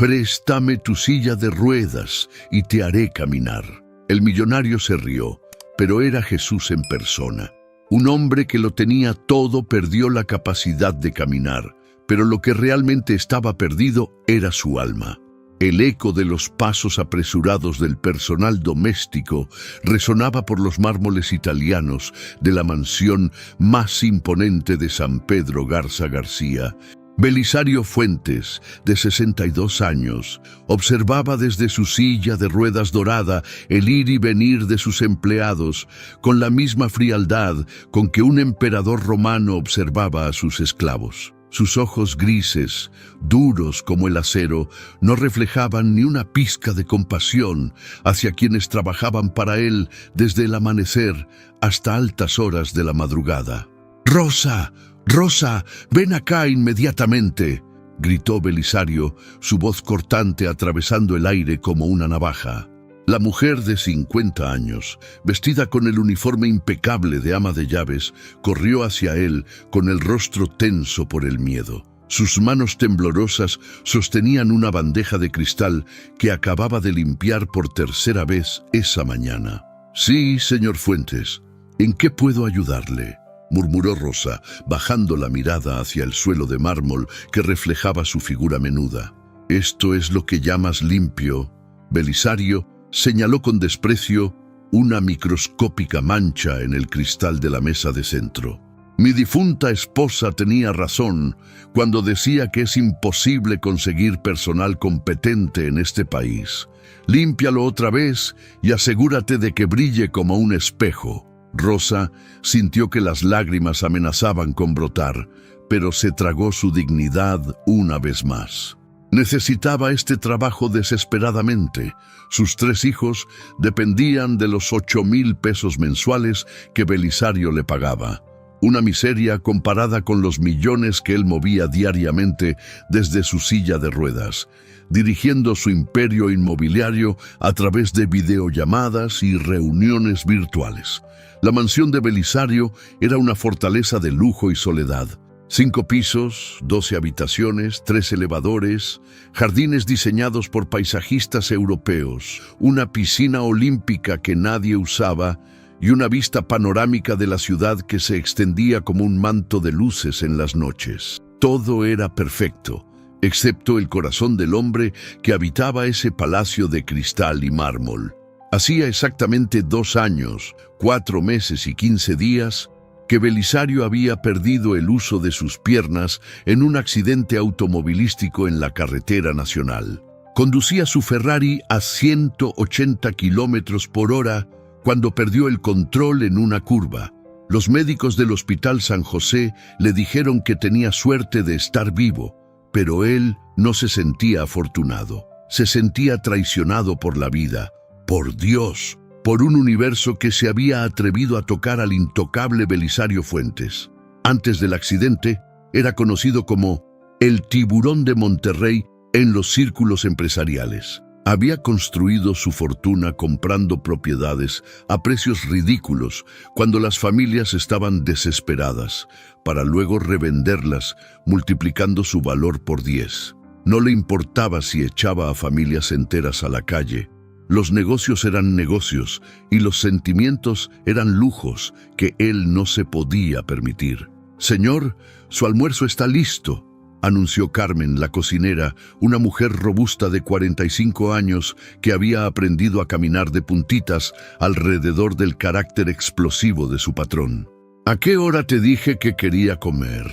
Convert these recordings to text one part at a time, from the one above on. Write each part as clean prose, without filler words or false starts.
«Préstame tu silla de ruedas y te haré caminar». El millonario se rió, pero era Jesús en persona. Un hombre que lo tenía todo perdió la capacidad de caminar, pero lo que realmente estaba perdido era su alma. El eco de los pasos apresurados del personal doméstico resonaba por los mármoles italianos de la mansión más imponente de San Pedro Garza García. Belisario Fuentes, de 62 años, observaba desde su silla de ruedas dorada el ir y venir de sus empleados con la misma frialdad con que un emperador romano observaba a sus esclavos. Sus ojos grises, duros como el acero, no reflejaban ni una pizca de compasión hacia quienes trabajaban para él desde el amanecer hasta altas horas de la madrugada. «¡Rosa! ¡Rosa! ¡Ven acá inmediatamente!», gritó Belisario, su voz cortante atravesando el aire como una navaja. La mujer de 50 años, vestida con el uniforme impecable de ama de llaves, corrió hacia él con el rostro tenso por el miedo. Sus manos temblorosas sostenían una bandeja de cristal que acababa de limpiar por tercera vez esa mañana. «Sí, señor Fuentes, ¿en qué puedo ayudarle?», murmuró Rosa, bajando la mirada hacia el suelo de mármol que reflejaba su figura menuda. «¿Esto es lo que llamas limpio?». Belisario señaló con desprecio una microscópica mancha en el cristal de la mesa de centro. «Mi difunta esposa tenía razón cuando decía que es imposible conseguir personal competente en este país. Límpialo otra vez y asegúrate de que brille como un espejo». Rosa sintió que las lágrimas amenazaban con brotar, pero se tragó su dignidad una vez más. Necesitaba este trabajo desesperadamente. Sus 3 hijos dependían de los 8,000 pesos mensuales que Belisario le pagaba. Una miseria comparada con los millones que él movía diariamente desde su silla de ruedas, dirigiendo su imperio inmobiliario a través de videollamadas y reuniones virtuales. La mansión de Belisario era una fortaleza de lujo y soledad. 5 pisos, 12 habitaciones, 3 elevadores, jardines diseñados por paisajistas europeos, una piscina olímpica que nadie usaba y una vista panorámica de la ciudad que se extendía como un manto de luces en las noches. Todo era perfecto, excepto el corazón del hombre que habitaba ese palacio de cristal y mármol. Hacía exactamente 2 años, 4 meses y 15 días que Belisario había perdido el uso de sus piernas en un accidente automovilístico en la carretera nacional. Conducía su Ferrari a 180 kilómetros por hora cuando perdió el control en una curva. Los médicos del Hospital San José le dijeron que tenía suerte de estar vivo, pero él no se sentía afortunado. Se sentía traicionado por la vida, por Dios, por un universo que se había atrevido a tocar al intocable Belisario Fuentes. Antes del accidente, era conocido como el tiburón de Monterrey en los círculos empresariales. Había construido su fortuna comprando propiedades a precios ridículos cuando las familias estaban desesperadas, para luego revenderlas, multiplicando su valor por 10. No le importaba si echaba a familias enteras a la calle. Los negocios eran negocios y los sentimientos eran lujos que él no se podía permitir. «Señor, su almuerzo está listo», anunció Carmen, la cocinera, una mujer robusta de 45 años que había aprendido a caminar de puntitas alrededor del carácter explosivo de su patrón. «¿A qué hora te dije que quería comer?»,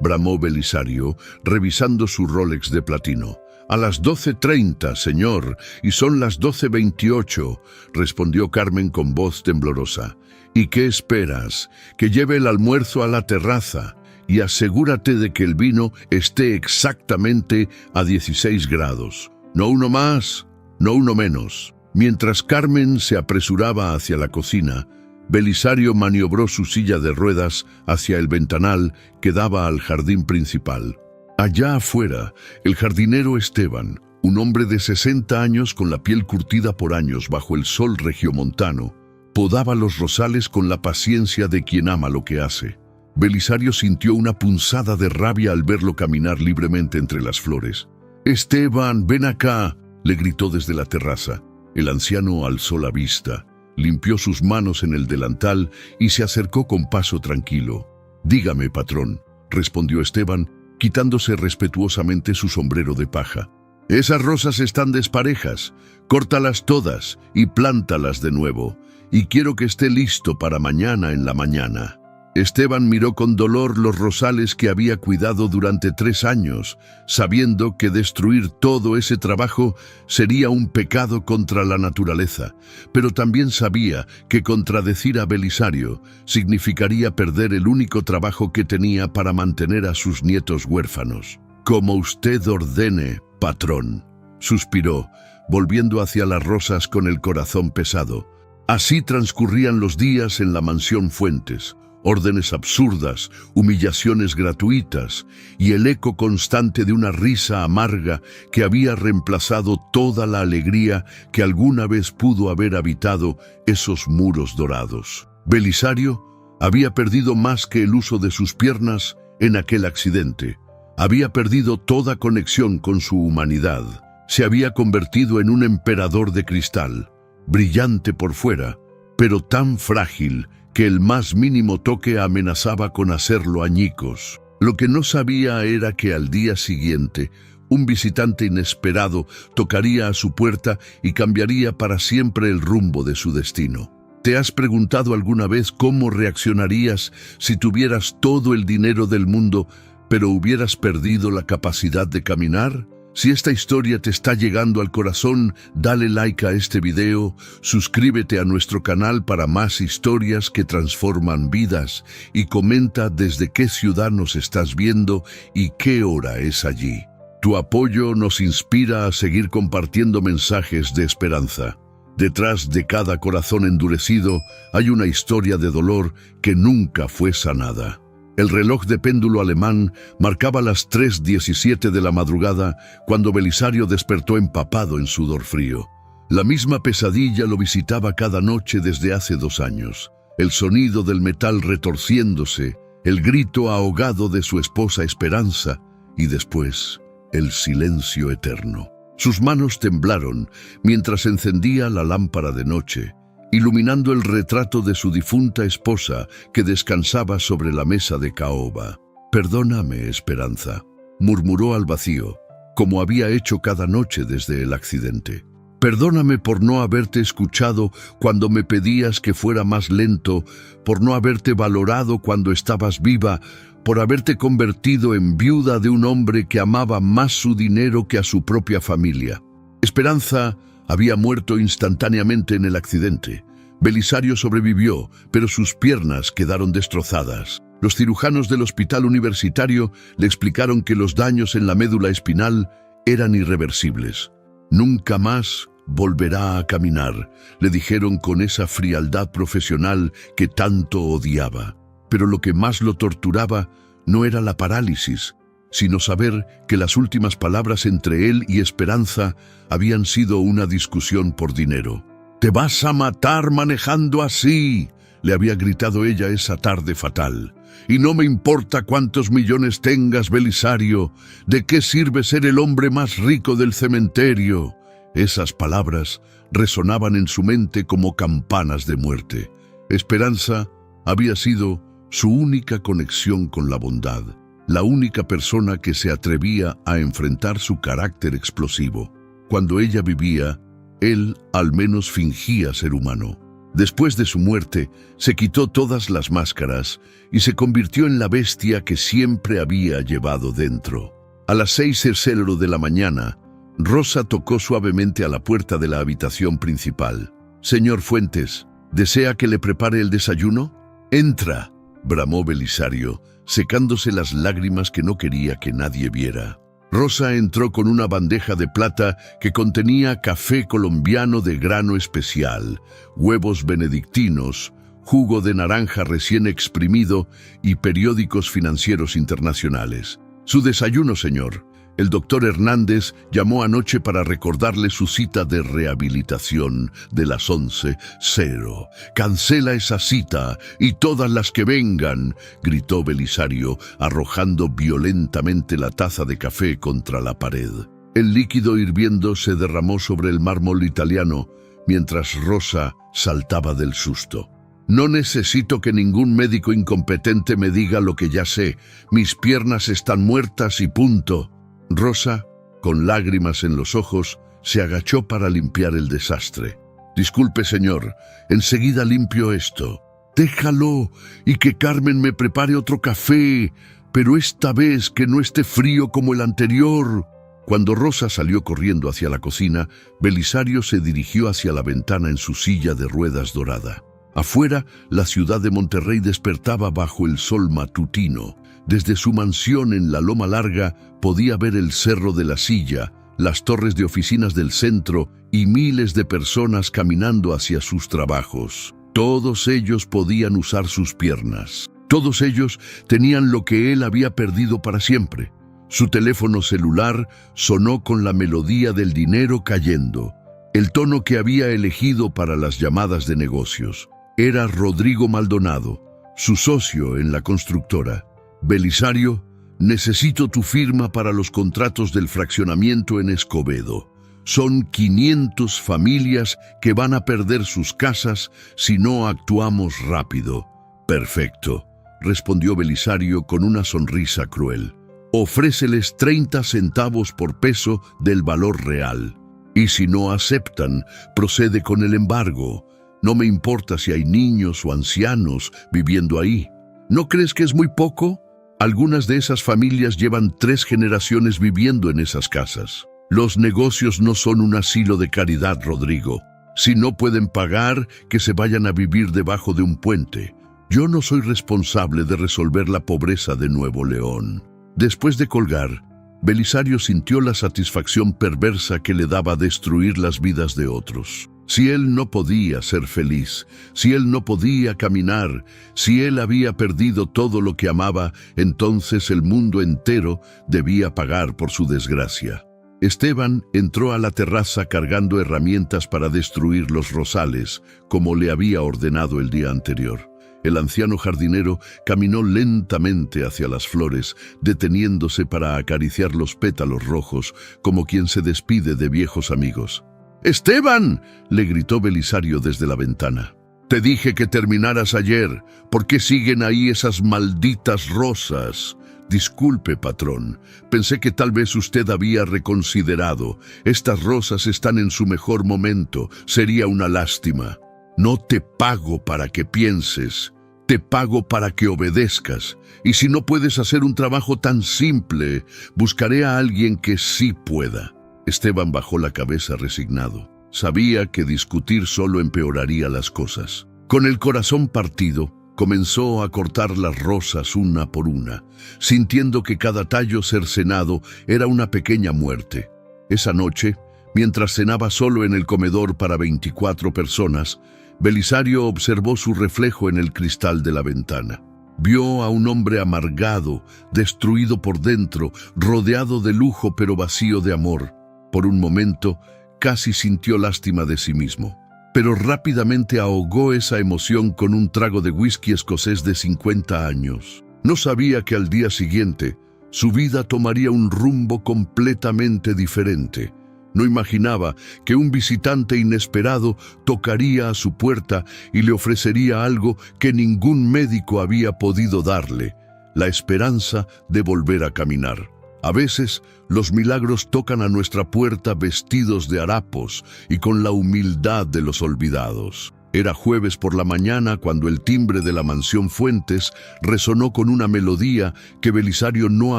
bramó Belisario, revisando su Rolex de platino. «A las 12:30, señor, y son las 12:28», respondió Carmen con voz temblorosa. «¿Y qué esperas? Que lleve el almuerzo a la terraza y asegúrate de que el vino esté exactamente a 16 grados. No uno más, no uno menos». Mientras Carmen se apresuraba hacia la cocina, Belisario maniobró su silla de ruedas hacia el ventanal que daba al jardín principal. Allá afuera, el jardinero Esteban, un hombre de 60 años con la piel curtida por años bajo el sol regiomontano, podaba los rosales con la paciencia de quien ama lo que hace. Belisario sintió una punzada de rabia al verlo caminar libremente entre las flores. «Esteban, ven acá», le gritó desde la terraza. El anciano alzó la vista, limpió sus manos en el delantal y se acercó con paso tranquilo. «Dígame, patrón», respondió Esteban, quitándose respetuosamente su sombrero de paja. «Esas rosas están desparejas. Córtalas todas y plántalas de nuevo. Y quiero que esté listo para mañana en la mañana». Esteban miró con dolor los rosales que había cuidado durante 3 años, sabiendo que destruir todo ese trabajo sería un pecado contra la naturaleza, pero también sabía que contradecir a Belisario significaría perder el único trabajo que tenía para mantener a sus nietos huérfanos. «Como usted ordene, patrón», suspiró, volviendo hacia las rosas con el corazón pesado. Así transcurrían los días en la mansión Fuentes. Órdenes absurdas, humillaciones gratuitas y el eco constante de una risa amarga que había reemplazado toda la alegría que alguna vez pudo haber habitado esos muros dorados. Belisario había perdido más que el uso de sus piernas en aquel accidente. Había perdido toda conexión con su humanidad. Se había convertido en un emperador de cristal, brillante por fuera, pero tan frágil que el más mínimo toque amenazaba con hacerlo añicos. Lo que no sabía era que al día siguiente, un visitante inesperado tocaría a su puerta y cambiaría para siempre el rumbo de su destino. ¿Te has preguntado alguna vez cómo reaccionarías si tuvieras todo el dinero del mundo, pero hubieras perdido la capacidad de caminar? Si esta historia te está llegando al corazón, dale like a este video, suscríbete a nuestro canal para más historias que transforman vidas y comenta desde qué ciudad nos estás viendo y qué hora es allí. Tu apoyo nos inspira a seguir compartiendo mensajes de esperanza. Detrás de cada corazón endurecido hay una historia de dolor que nunca fue sanada. El reloj de péndulo alemán marcaba las 3:17 de la madrugada cuando Belisario despertó empapado en sudor frío. La misma pesadilla lo visitaba cada noche desde hace 2 años. El sonido del metal retorciéndose, el grito ahogado de su esposa Esperanza y después el silencio eterno. Sus manos temblaron mientras encendía la lámpara de noche, iluminando el retrato de su difunta esposa que descansaba sobre la mesa de caoba. «Perdóname, Esperanza», murmuró al vacío, como había hecho cada noche desde el accidente. «Perdóname por no haberte escuchado cuando me pedías que fuera más lento, por no haberte valorado cuando estabas viva, por haberte convertido en viuda de un hombre que amaba más su dinero que a su propia familia». Esperanza había muerto instantáneamente en el accidente. Belisario sobrevivió, pero sus piernas quedaron destrozadas. Los cirujanos del hospital universitario le explicaron que los daños en la médula espinal eran irreversibles. «Nunca más volverá a caminar», le dijeron con esa frialdad profesional que tanto odiaba. Pero lo que más lo torturaba no era la parálisis, sino saber que las últimas palabras entre él y Esperanza habían sido una discusión por dinero. «Te vas a matar manejando así», le había gritado ella esa tarde fatal. «Y no me importa cuántos millones tengas, Belisario. ¿De qué sirve ser el hombre más rico del cementerio?». Esas palabras resonaban en su mente como campanas de muerte. Esperanza había sido su única conexión con la bondad, la única persona que se atrevía a enfrentar su carácter explosivo. Cuando ella vivía, él al menos fingía ser humano. Después de su muerte, se quitó todas las máscaras y se convirtió en la bestia que siempre había llevado dentro. A las 6:00 de la mañana, Rosa tocó suavemente a la puerta de la habitación principal. «Señor Fuentes, ¿desea que le prepare el desayuno?». «Entra», bramó Belisario, secándose las lágrimas que no quería que nadie viera. Rosa entró con una bandeja de plata que contenía café colombiano de grano especial, huevos benedictinos, jugo de naranja recién exprimido y periódicos financieros internacionales. «Su desayuno, señor. El doctor Hernández llamó anoche para recordarle su cita de rehabilitación de las 11:00. Cancela esa cita y todas las que vengan», gritó Belisario, arrojando violentamente la taza de café contra la pared. El líquido hirviendo se derramó sobre el mármol italiano mientras Rosa saltaba del susto. No necesito que ningún médico incompetente me diga lo que ya sé. Mis piernas están muertas y punto. Rosa, con lágrimas en los ojos, se agachó para limpiar el desastre. Disculpe, señor, enseguida limpio esto. Déjalo y que Carmen me prepare otro café, pero esta vez que no esté frío como el anterior. Cuando Rosa salió corriendo hacia la cocina, Belisario se dirigió hacia la ventana en su silla de ruedas dorada. Afuera, la ciudad de Monterrey despertaba bajo el sol matutino. Desde su mansión en la Loma Larga podía ver el Cerro de la Silla, las torres de oficinas del centro y miles de personas caminando hacia sus trabajos. Todos ellos podían usar sus piernas. Todos ellos tenían lo que él había perdido para siempre. Su teléfono celular sonó con la melodía del dinero cayendo, el tono que había elegido para las llamadas de negocios. Era Rodrigo Maldonado, su socio en la constructora. Belisario, necesito tu firma para los contratos del fraccionamiento en Escobedo. Son 500 familias que van a perder sus casas si no actuamos rápido. Perfecto, respondió Belisario con una sonrisa cruel. Ofréceles 30 centavos por peso del valor real. Y si no aceptan, procede con el embargo. No me importa si hay niños o ancianos viviendo ahí. ¿No crees que es muy poco? Algunas de esas familias llevan 3 generaciones viviendo en esas casas. Los negocios no son un asilo de caridad, Rodrigo. Si no pueden pagar, que se vayan a vivir debajo de un puente. Yo no soy responsable de resolver la pobreza de Nuevo León. Después de colgar, Belisario sintió la satisfacción perversa que le daba destruir las vidas de otros. Si él no podía ser feliz, si él no podía caminar, si él había perdido todo lo que amaba, entonces el mundo entero debía pagar por su desgracia. Esteban entró a la terraza cargando herramientas para destruir los rosales, como le había ordenado el día anterior. El anciano jardinero caminó lentamente hacia las flores, deteniéndose para acariciar los pétalos rojos, como quien se despide de viejos amigos. ¡Esteban!, le gritó Belisario desde la ventana. Te dije que terminaras ayer. ¿Por qué siguen ahí esas malditas rosas? Disculpe, patrón. Pensé que tal vez usted había reconsiderado. Estas rosas están en su mejor momento. Sería una lástima. No te pago para que pienses. Te pago para que obedezcas. Y si no puedes hacer un trabajo tan simple, buscaré a alguien que sí pueda. Esteban bajó la cabeza resignado. Sabía que discutir solo empeoraría las cosas. Con el corazón partido, comenzó a cortar las rosas una por una, sintiendo que cada tallo cercenado era una pequeña muerte. Esa noche, mientras cenaba solo en el comedor para 24 personas, Belisario observó su reflejo en el cristal de la ventana. Vio a un hombre amargado, destruido por dentro, rodeado de lujo pero vacío de amor. Por un momento, casi sintió lástima de sí mismo, pero rápidamente ahogó esa emoción con un trago de whisky escocés de 50 años. No sabía que al día siguiente, su vida tomaría un rumbo completamente diferente. No imaginaba que un visitante inesperado tocaría a su puerta y le ofrecería algo que ningún médico había podido darle: la esperanza de volver a caminar. A veces, los milagros tocan a nuestra puerta vestidos de harapos y con la humildad de los olvidados. Era jueves por la mañana cuando el timbre de la mansión Fuentes resonó con una melodía que Belisario no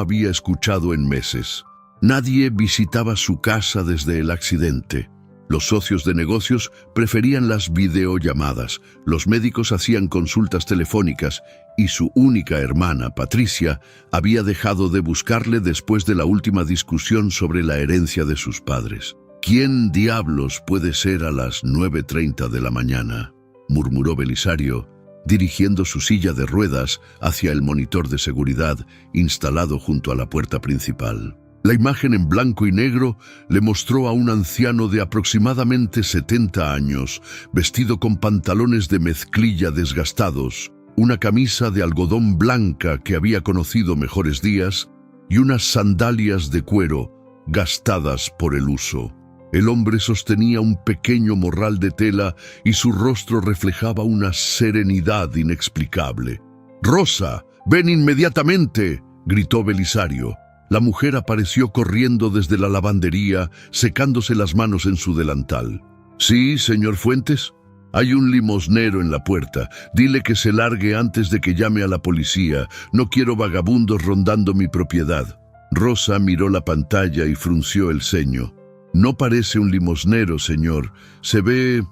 había escuchado en meses. Nadie visitaba su casa desde el accidente. Los socios de negocios preferían las videollamadas, los médicos hacían consultas telefónicas y su única hermana, Patricia, había dejado de buscarle después de la última discusión sobre la herencia de sus padres. ¿Quién diablos puede ser a las 9:30 de la mañana?, murmuró Belisario, dirigiendo su silla de ruedas hacia el monitor de seguridad instalado junto a la puerta principal. La imagen en blanco y negro le mostró a un anciano de aproximadamente 70 años, vestido con pantalones de mezclilla desgastados, una camisa de algodón blanca que había conocido mejores días y unas sandalias de cuero gastadas por el uso. El hombre sostenía un pequeño morral de tela y su rostro reflejaba una serenidad inexplicable. «Rosa, ven inmediatamente», gritó Belisario. La mujer apareció corriendo desde la lavandería, secándose las manos en su delantal. «Sí, señor Fuentes. Hay un limosnero en la puerta. Dile que se largue antes de que llame a la policía. No quiero vagabundos rondando mi propiedad». Rosa miró la pantalla y frunció el ceño. «No parece un limosnero, señor. Se ve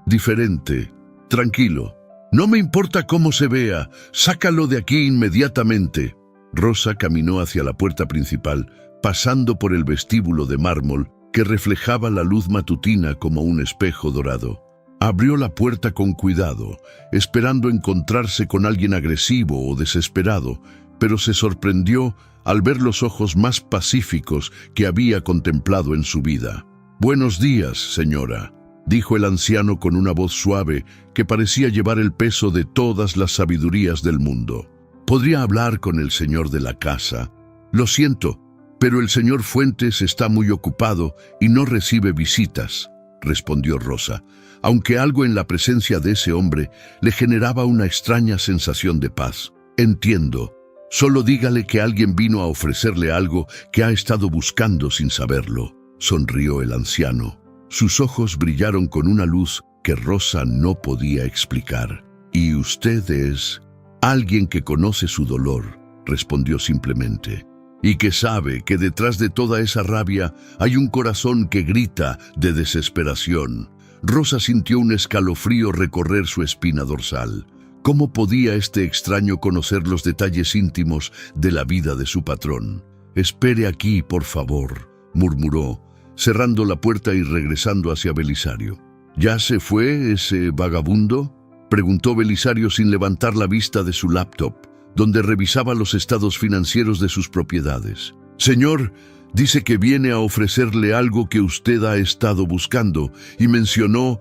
diferente. Tranquilo. No me importa cómo se vea. Sácalo de aquí inmediatamente». Rosa caminó hacia la puerta principal, pasando por el vestíbulo de mármol que reflejaba la luz matutina como un espejo dorado. Abrió la puerta con cuidado, esperando encontrarse con alguien agresivo o desesperado, pero se sorprendió al ver los ojos más pacíficos que había contemplado en su vida. «Buenos días, señora», dijo el anciano con una voz suave que parecía llevar el peso de todas las sabidurías del mundo. «¿Podría hablar con el señor de la casa? Lo siento, pero el señor Fuentes está muy ocupado y no recibe visitas», respondió Rosa, aunque algo en la presencia de ese hombre le generaba una extraña sensación de paz. «Entiendo. Solo dígale que alguien vino a ofrecerle algo que ha estado buscando sin saberlo», sonrió el anciano. Sus ojos brillaron con una luz que Rosa no podía explicar. «¿Y usted es...?» «Alguien que conoce su dolor», respondió simplemente, «y que sabe que detrás de toda esa rabia hay un corazón que grita de desesperación». Rosa sintió un escalofrío recorrer su espina dorsal. ¿Cómo podía este extraño conocer los detalles íntimos de la vida de su patrón? «Espere aquí, por favor», murmuró, cerrando la puerta y regresando hacia Belisario. «¿Ya se fue ese vagabundo?», preguntó Belisario sin levantar la vista de su laptop, donde revisaba los estados financieros de sus propiedades. «Señor, dice que viene a ofrecerle algo que usted ha estado buscando y mencionó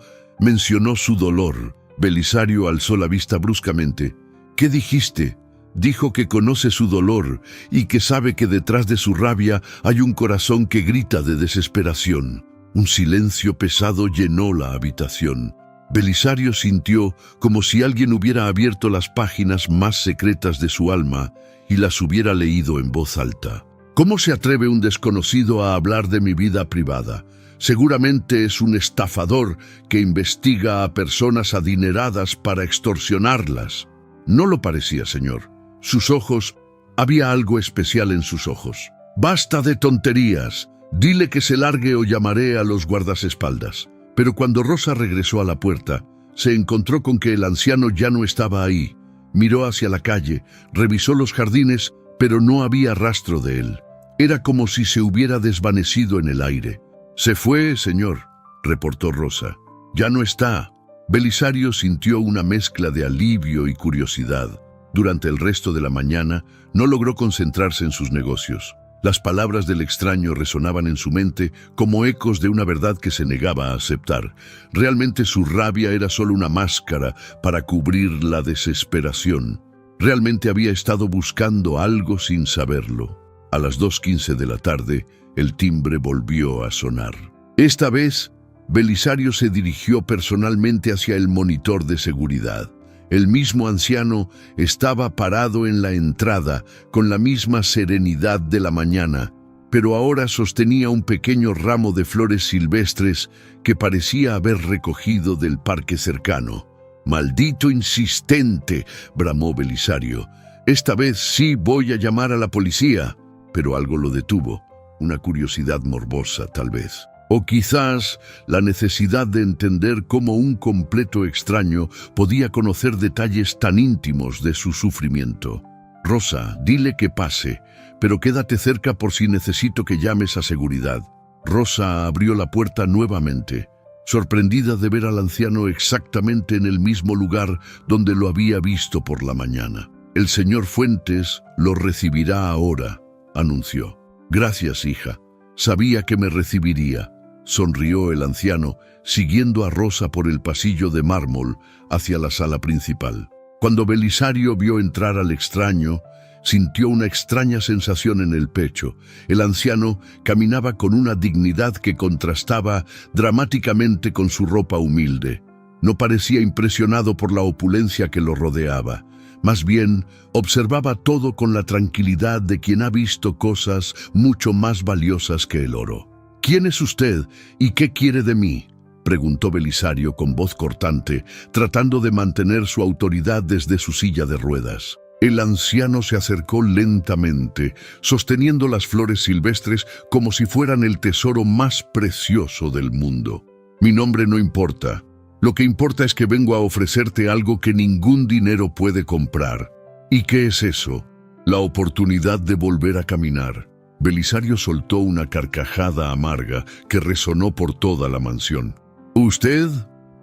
su dolor». Belisario alzó la vista bruscamente. «¿Qué dijiste?». «Dijo que conoce su dolor y que sabe que detrás de su rabia hay un corazón que grita de desesperación». Un silencio pesado llenó la habitación. Belisario sintió como si alguien hubiera abierto las páginas más secretas de su alma y las hubiera leído en voz alta. «¿Cómo se atreve un desconocido a hablar de mi vida privada? Seguramente es un estafador que investiga a personas adineradas para extorsionarlas». No lo parecía, señor. Sus ojos, había algo especial en sus ojos. «Basta de tonterías. Dile que se largue o llamaré a los guardaespaldas». Pero cuando Rosa regresó a la puerta, se encontró con que el anciano ya no estaba ahí. Miró hacia la calle, revisó los jardines, pero no había rastro de él. Era como si se hubiera desvanecido en el aire. «Se fue, señor», reportó Rosa. «Ya no está». Belisario sintió una mezcla de alivio y curiosidad. Durante el resto de la mañana, no logró concentrarse en sus negocios. Las palabras del extraño resonaban en su mente como ecos de una verdad que se negaba a aceptar. Realmente su rabia era solo una máscara para cubrir la desesperación. Realmente había estado buscando algo sin saberlo. A las 2:15 de la tarde, el timbre volvió a sonar. Esta vez, Belisario se dirigió personalmente hacia el monitor de seguridad. El mismo anciano estaba parado en la entrada con la misma serenidad de la mañana, pero ahora sostenía un pequeño ramo de flores silvestres que parecía haber recogido del parque cercano. «Maldito insistente», bramó Belisario. «Esta vez sí voy a llamar a la policía». Pero algo lo detuvo, una curiosidad morbosa tal vez. O quizás la necesidad de entender cómo un completo extraño podía conocer detalles tan íntimos de su sufrimiento. «Rosa, dile que pase, pero quédate cerca por si necesito que llames a seguridad». Rosa abrió la puerta nuevamente, sorprendida de ver al anciano exactamente en el mismo lugar donde lo había visto por la mañana. «El señor Fuentes lo recibirá ahora», anunció. «Gracias, hija. Sabía que me recibiría», sonrió el anciano, siguiendo a Rosa por el pasillo de mármol hacia la sala principal. Cuando Belisario vio entrar al extraño, Sintió una extraña sensación en el pecho. El anciano caminaba con una dignidad que contrastaba dramáticamente con su ropa humilde. No parecía impresionado por la opulencia que lo rodeaba. Más bien, observaba todo con la tranquilidad de quien ha visto cosas mucho más valiosas que el oro. «¿Quién es usted y qué quiere de mí?», preguntó Belisario con voz cortante, tratando de mantener su autoridad desde su silla de ruedas. El anciano se acercó lentamente, sosteniendo las flores silvestres como si fueran el tesoro más precioso del mundo. «Mi nombre no importa. Lo que importa es que vengo a ofrecerte algo que ningún dinero puede comprar». «¿Y qué es eso?». «La oportunidad de volver a caminar». Belisario soltó una carcajada amarga que resonó por toda la mansión. «¿Usted,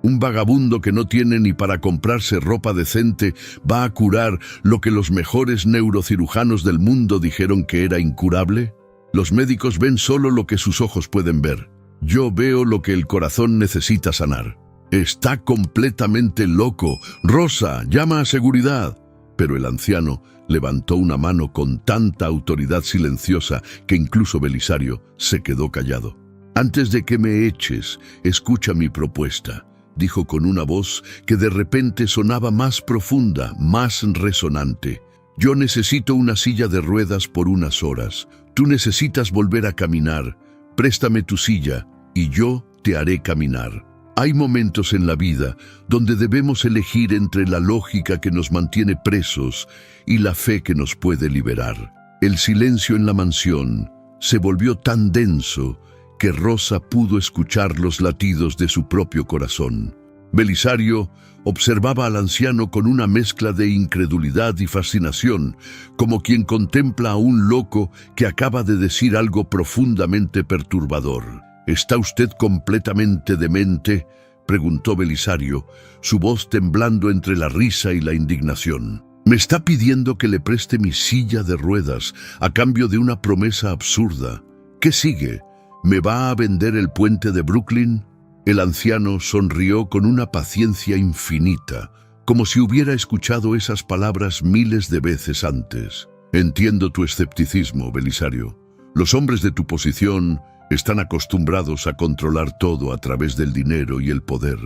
un vagabundo que no tiene ni para comprarse ropa decente, va a curar lo que los mejores neurocirujanos del mundo dijeron que era incurable? Los médicos ven solo lo que sus ojos pueden ver. Yo veo lo que el corazón necesita sanar». «Está completamente loco. Rosa, llama a seguridad». Pero el anciano levantó una mano con tanta autoridad silenciosa que incluso Belisario se quedó callado. «Antes de que me eches, escucha mi propuesta», dijo con una voz que de repente sonaba más profunda, más resonante. «Yo necesito una silla de ruedas por unas horas. Tú necesitas volver a caminar. Préstame tu silla y yo te haré caminar». Hay momentos en la vida donde debemos elegir entre la lógica que nos mantiene presos y la fe que nos puede liberar. El silencio en la mansión se volvió tan denso que Rosa pudo escuchar los latidos de su propio corazón. Belisario observaba al anciano con una mezcla de incredulidad y fascinación, como quien contempla a un loco que acaba de decir algo profundamente perturbador. «¿Está usted completamente demente?», preguntó Belisario, su voz temblando entre la risa y la indignación. «¿Me está pidiendo que le preste mi silla de ruedas a cambio de una promesa absurda? ¿Qué sigue? ¿Me va a vender el puente de Brooklyn?». El anciano sonrió con una paciencia infinita, como si hubiera escuchado esas palabras miles de veces antes. «Entiendo tu escepticismo, Belisario. Los hombres de tu posición están acostumbrados a controlar todo a través del dinero y el poder,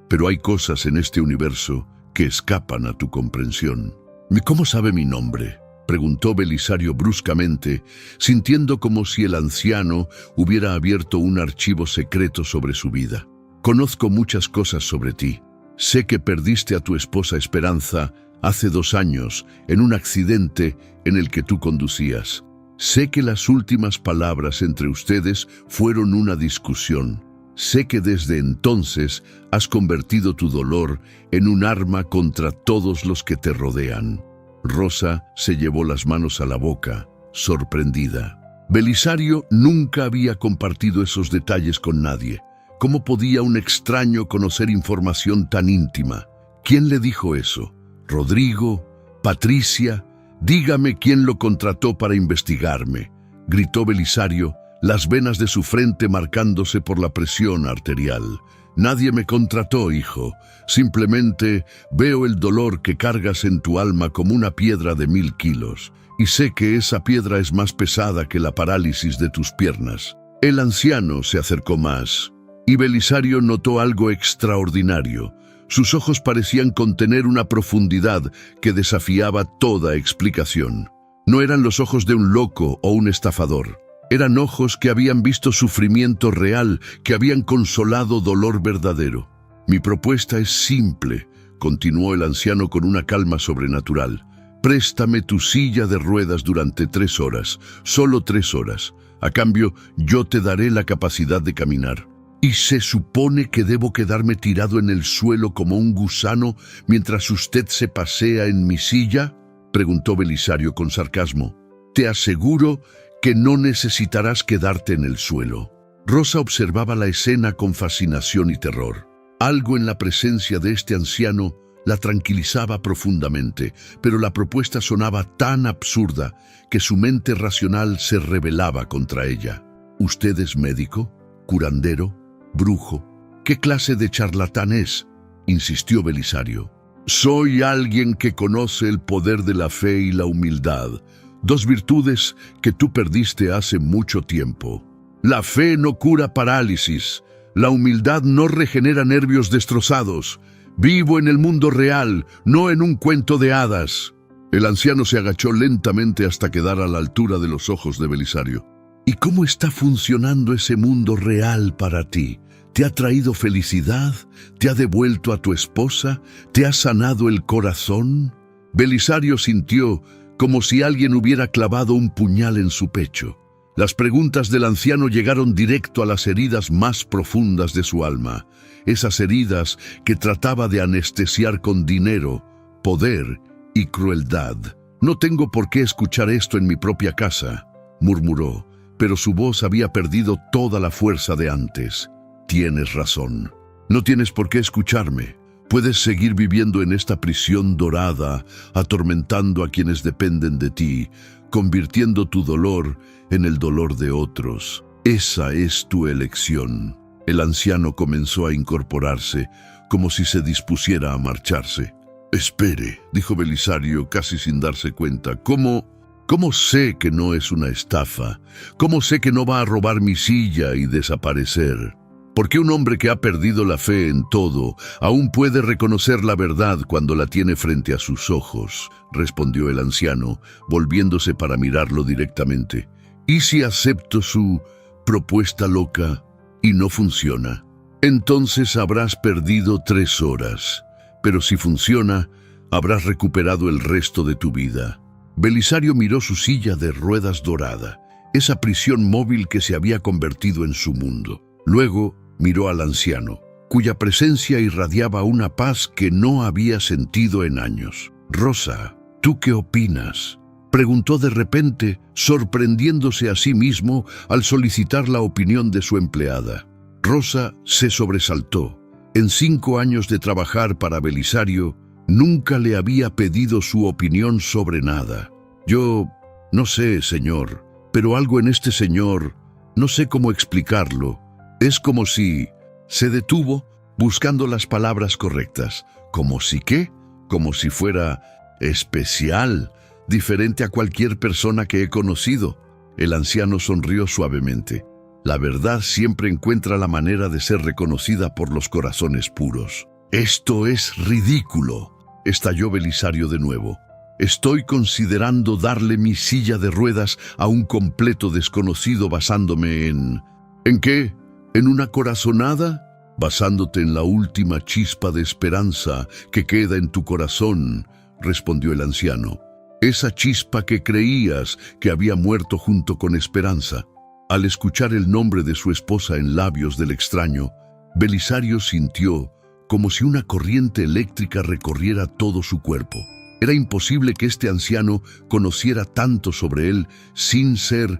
pero hay cosas en este universo que escapan a tu comprensión». «¿Cómo sabe mi nombre?», preguntó Belisario bruscamente, sintiendo como si el anciano hubiera abierto un archivo secreto sobre su vida. «Conozco muchas cosas sobre ti. Sé que perdiste a tu esposa Esperanza hace 2 años en un accidente en el que tú conducías. Sé que las últimas palabras entre ustedes fueron una discusión. Sé que desde entonces has convertido tu dolor en un arma contra todos los que te rodean». Rosa se llevó las manos a la boca, sorprendida. Belisario nunca había compartido esos detalles con nadie. ¿Cómo podía un extraño conocer información tan íntima? ¿Quién le dijo eso? ¿Rodrigo? ¿Patricia? «Dígame quién lo contrató para investigarme», gritó Belisario, las venas de su frente marcándose por la presión arterial. «Nadie me contrató, hijo. Simplemente veo el dolor que cargas en tu alma como una piedra de 1000 kilos, y sé que esa piedra es más pesada que la parálisis de tus piernas». El anciano se acercó más, y Belisario notó algo extraordinario. Sus ojos parecían contener una profundidad que desafiaba toda explicación. No eran los ojos de un loco o un estafador. Eran ojos que habían visto sufrimiento real, que habían consolado dolor verdadero. «Mi propuesta es simple», continuó el anciano con una calma sobrenatural. «Préstame tu silla de ruedas durante 3 horas, solo 3 horas. A cambio, yo te daré la capacidad de caminar». «¿Y se supone que debo quedarme tirado en el suelo como un gusano mientras usted se pasea en mi silla?», preguntó Belisario con sarcasmo. «Te aseguro que no necesitarás quedarte en el suelo». Rosa observaba la escena con fascinación y terror. Algo en la presencia de este anciano la tranquilizaba profundamente, pero la propuesta sonaba tan absurda que su mente racional se rebelaba contra ella. «¿Usted es médico? ¿Curandero? ¿Brujo? ¿Qué clase de charlatán es?», insistió Belisario. Soy alguien que conoce el poder de la fe y la humildad, dos virtudes que tú perdiste hace mucho tiempo. La fe no cura parálisis, la humildad no regenera nervios destrozados. Vivo en el mundo real, no en un cuento de hadas. El anciano se agachó lentamente hasta quedar a la altura de los ojos de Belisario. ¿Y cómo está funcionando ese mundo real para ti? ¿Te ha traído felicidad? ¿Te ha devuelto a tu esposa? ¿Te ha sanado el corazón? Belisario sintió como si alguien hubiera clavado un puñal en su pecho. Las preguntas del anciano llegaron directo a las heridas más profundas de su alma, esas heridas que trataba de anestesiar con dinero, poder y crueldad. «No tengo por qué escuchar esto en mi propia casa», murmuró, pero su voz había perdido toda la fuerza de antes. «Tienes razón. No tienes por qué escucharme. Puedes seguir viviendo en esta prisión dorada, atormentando a quienes dependen de ti, convirtiendo tu dolor en el dolor de otros. Esa es tu elección». El anciano comenzó a incorporarse, como si se dispusiera a marcharse. «Espere», dijo Belisario, casi sin darse cuenta. ¿Cómo sé que no es una estafa? ¿Cómo sé que no va a robar mi silla y desaparecer? Porque un hombre que ha perdido la fe en todo aún puede reconocer la verdad cuando la tiene frente a sus ojos», respondió el anciano, volviéndose para mirarlo directamente. «¿Y si acepto su propuesta loca y no funciona? Entonces habrás perdido 3 horas, pero si funciona, habrás recuperado el resto de tu vida». Belisario miró su silla de ruedas dorada, esa prisión móvil que se había convertido en su mundo. Luego miró al anciano, cuya presencia irradiaba una paz que no había sentido en años. «Rosa, ¿tú qué opinas?», preguntó de repente, sorprendiéndose a sí mismo al solicitar la opinión de su empleada. Rosa se sobresaltó. En 5 años de trabajar para Belisario, nunca le había pedido su opinión sobre nada. «Yo no sé, señor, pero algo en este señor, no sé cómo explicarlo. Es como si…» Se detuvo, buscando las palabras correctas. ¿Como si qué? Como si fuera especial, diferente a cualquier persona que he conocido. El anciano sonrió suavemente. «La verdad siempre encuentra la manera de ser reconocida por los corazones puros». «Esto es ridículo», estalló Belisario de nuevo. «Estoy considerando darle mi silla de ruedas a un completo desconocido basándome en…» «¿En qué? ¿En una corazonada?» «Basándote en la última chispa de esperanza que queda en tu corazón», respondió el anciano. «Esa chispa que creías que había muerto junto con Esperanza». Al escuchar el nombre de su esposa en labios del extraño, Belisario sintió como si una corriente eléctrica recorriera todo su cuerpo. Era imposible que este anciano conociera tanto sobre él sin ser…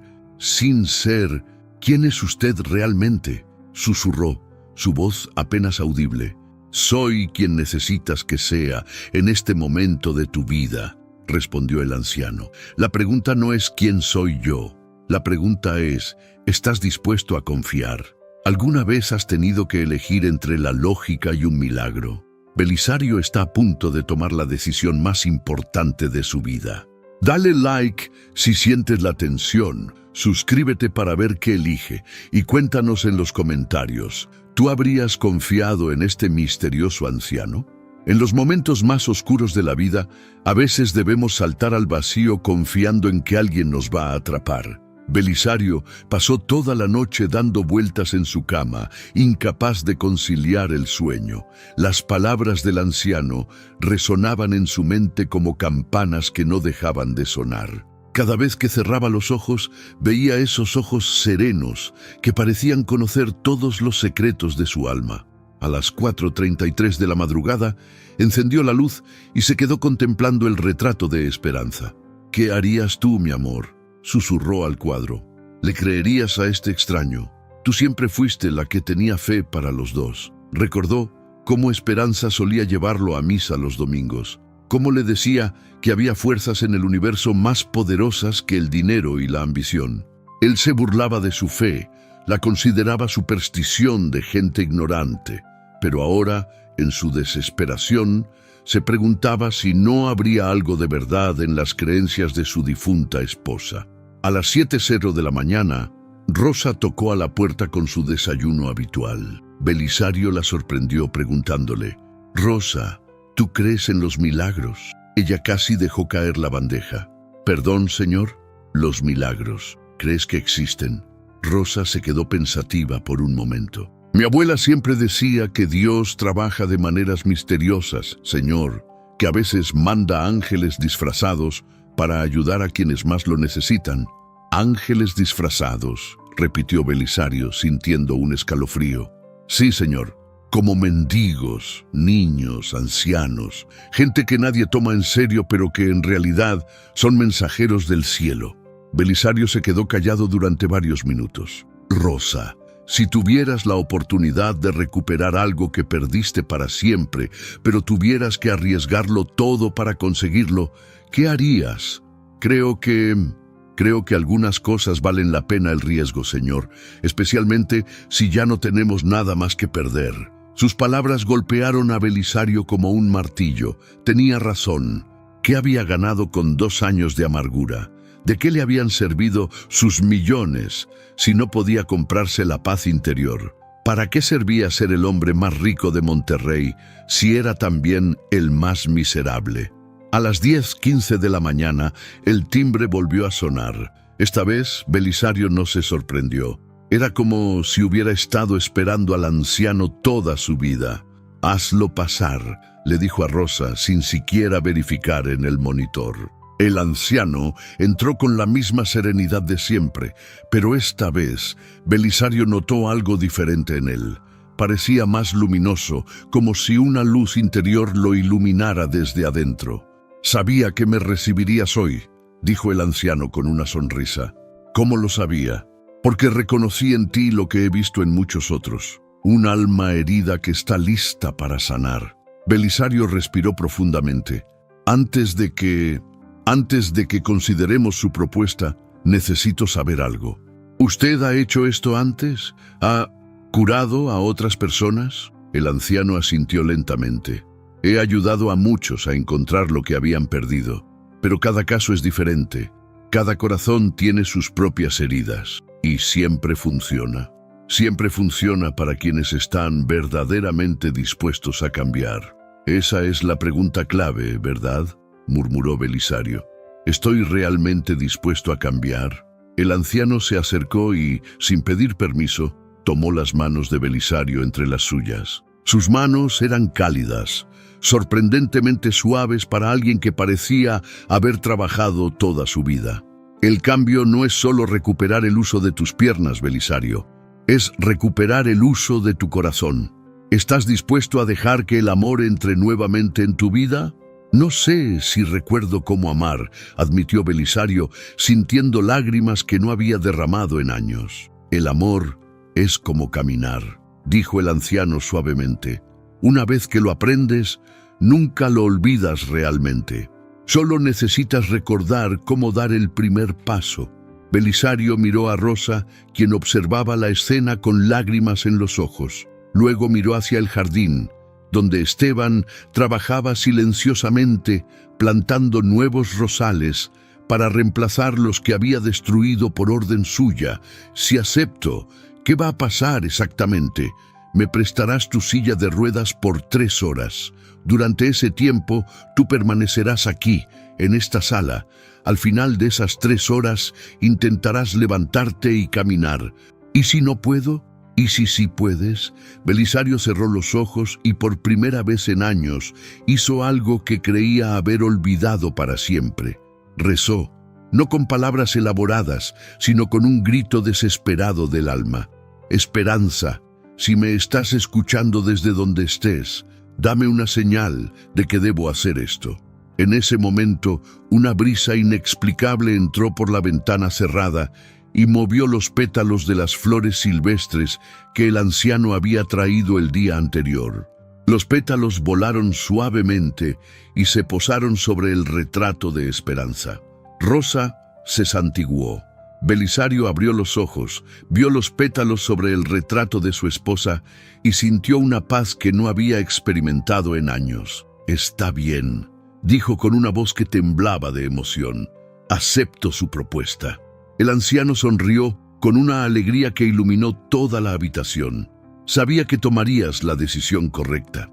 «¿Quién es usted realmente?», susurró, su voz apenas audible. «Soy quien necesitas que sea en este momento de tu vida», respondió el anciano. «La pregunta no es quién soy yo. La pregunta es, ¿estás dispuesto a confiar? ¿Alguna vez has tenido que elegir entre la lógica y un milagro? Belisario está a punto de tomar la decisión más importante de su vida. Dale like si sientes la tensión, suscríbete para ver qué elige y cuéntanos en los comentarios, ¿tú habrías confiado en este misterioso anciano? En los momentos más oscuros de la vida, a veces debemos saltar al vacío confiando en que alguien nos va a atrapar. Belisario pasó toda la noche dando vueltas en su cama, incapaz de conciliar el sueño. Las palabras del anciano resonaban en su mente como campanas que no dejaban de sonar. Cada vez que cerraba los ojos, veía esos ojos serenos que parecían conocer todos los secretos de su alma. A las 4:33 de la madrugada, encendió la luz y se quedó contemplando el retrato de Esperanza. «¿Qué harías tú, mi amor?», susurró al cuadro. «¿Le creerías a este extraño? Tú siempre fuiste la que tenía fe para los dos». Recordó cómo Esperanza solía llevarlo a misa los domingos, cómo le decía que había fuerzas en el universo más poderosas que el dinero y la ambición. Él se burlaba de su fe, la consideraba superstición de gente ignorante, pero ahora, en su desesperación, Se preguntaba si no habría algo de verdad en las creencias de su difunta esposa. A las 7:00 de la mañana, Rosa tocó a la puerta con su desayuno habitual. Belisario la sorprendió preguntándole: «Rosa, ¿tú crees en los milagros?». Ella casi dejó caer la bandeja. «Perdón, señor, los milagros, ¿crees que existen?». Rosa se quedó pensativa por un momento. «Mi abuela siempre decía que Dios trabaja de maneras misteriosas, señor, que a veces manda ángeles disfrazados para ayudar a quienes más lo necesitan». «Ángeles disfrazados», repitió Belisario, sintiendo un escalofrío. «Sí, señor, como mendigos, niños, ancianos, gente que nadie toma en serio pero que en realidad son mensajeros del cielo». Belisario se quedó callado durante varios minutos. «Rosa, si tuvieras la oportunidad de recuperar algo que perdiste para siempre, pero tuvieras que arriesgarlo todo para conseguirlo, ¿qué harías?». Creo que algunas cosas valen la pena el riesgo, señor, especialmente si ya no tenemos nada más que perder». Sus palabras golpearon a Belisario como un martillo. Tenía razón. ¿Qué había ganado con 2 años de amargura? ¿De qué le habían servido sus millones si no podía comprarse la paz interior? ¿Para qué servía ser el hombre más rico de Monterrey si era también el más miserable? A las 10:15 de la mañana, el timbre volvió a sonar. Esta vez, Belisario no se sorprendió. Era como si hubiera estado esperando al anciano toda su vida. «Hazlo pasar», le dijo a Rosa sin siquiera verificar en el monitor. El anciano entró con la misma serenidad de siempre, pero esta vez Belisario notó algo diferente en él. Parecía más luminoso, como si una luz interior lo iluminara desde adentro. «Sabía que me recibirías hoy», dijo el anciano con una sonrisa. «¿Cómo lo sabía?». «Porque reconocí en ti lo que he visto en muchos otros, un alma herida que está lista para sanar». Belisario respiró profundamente. Antes de que consideremos su propuesta, necesito saber algo. ¿Usted ha hecho esto antes? ¿Ha curado a otras personas?». El anciano asintió lentamente. «He ayudado a muchos a encontrar lo que habían perdido, pero cada caso es diferente. Cada corazón tiene sus propias heridas. Y siempre funciona. Siempre funciona para quienes están verdaderamente dispuestos a cambiar». «Esa es la pregunta clave, ¿verdad?», murmuró Belisario. «¿Estoy realmente dispuesto a cambiar?». El anciano se acercó y, sin pedir permiso, tomó las manos de Belisario entre las suyas. Sus manos eran cálidas, sorprendentemente suaves para alguien que parecía haber trabajado toda su vida. «El cambio no es solo recuperar el uso de tus piernas, Belisario. Es recuperar el uso de tu corazón. ¿Estás dispuesto a dejar que el amor entre nuevamente en tu vida?». «No sé si recuerdo cómo amar», admitió Belisario, sintiendo lágrimas que no había derramado en años. «El amor es como caminar», dijo el anciano suavemente. «Una vez que lo aprendes, nunca lo olvidas realmente. Solo necesitas recordar cómo dar el primer paso». Belisario miró a Rosa, quien observaba la escena con lágrimas en los ojos. Luego miró hacia el jardín, donde Esteban trabajaba silenciosamente, plantando nuevos rosales para reemplazar los que había destruido por orden suya. «Si acepto, ¿qué va a pasar exactamente?». «Me prestarás tu silla de ruedas por 3 horas. Durante ese tiempo, tú permanecerás aquí, en esta sala. Al final de esas 3 horas, intentarás levantarte y caminar. ¿Y si no puedo? ¿Y si sí puedes?». Belisario cerró los ojos y por primera vez en años hizo algo que creía haber olvidado para siempre. Rezó, no con palabras elaboradas, sino con un grito desesperado del alma. «Esperanza, si me estás escuchando desde donde estés, dame una señal de que debo hacer esto». En ese momento, una brisa inexplicable entró por la ventana cerrada y movió los pétalos de las flores silvestres que el anciano había traído el día anterior. Los pétalos volaron suavemente y se posaron sobre el retrato de Esperanza. Rosa se santiguó. Belisario abrió los ojos, vio los pétalos sobre el retrato de su esposa y sintió una paz que no había experimentado en años. Está bien, dijo con una voz que temblaba de emoción. Acepto su propuesta. El anciano sonrió con una alegría que iluminó toda la habitación. Sabía que tomarías la decisión correcta.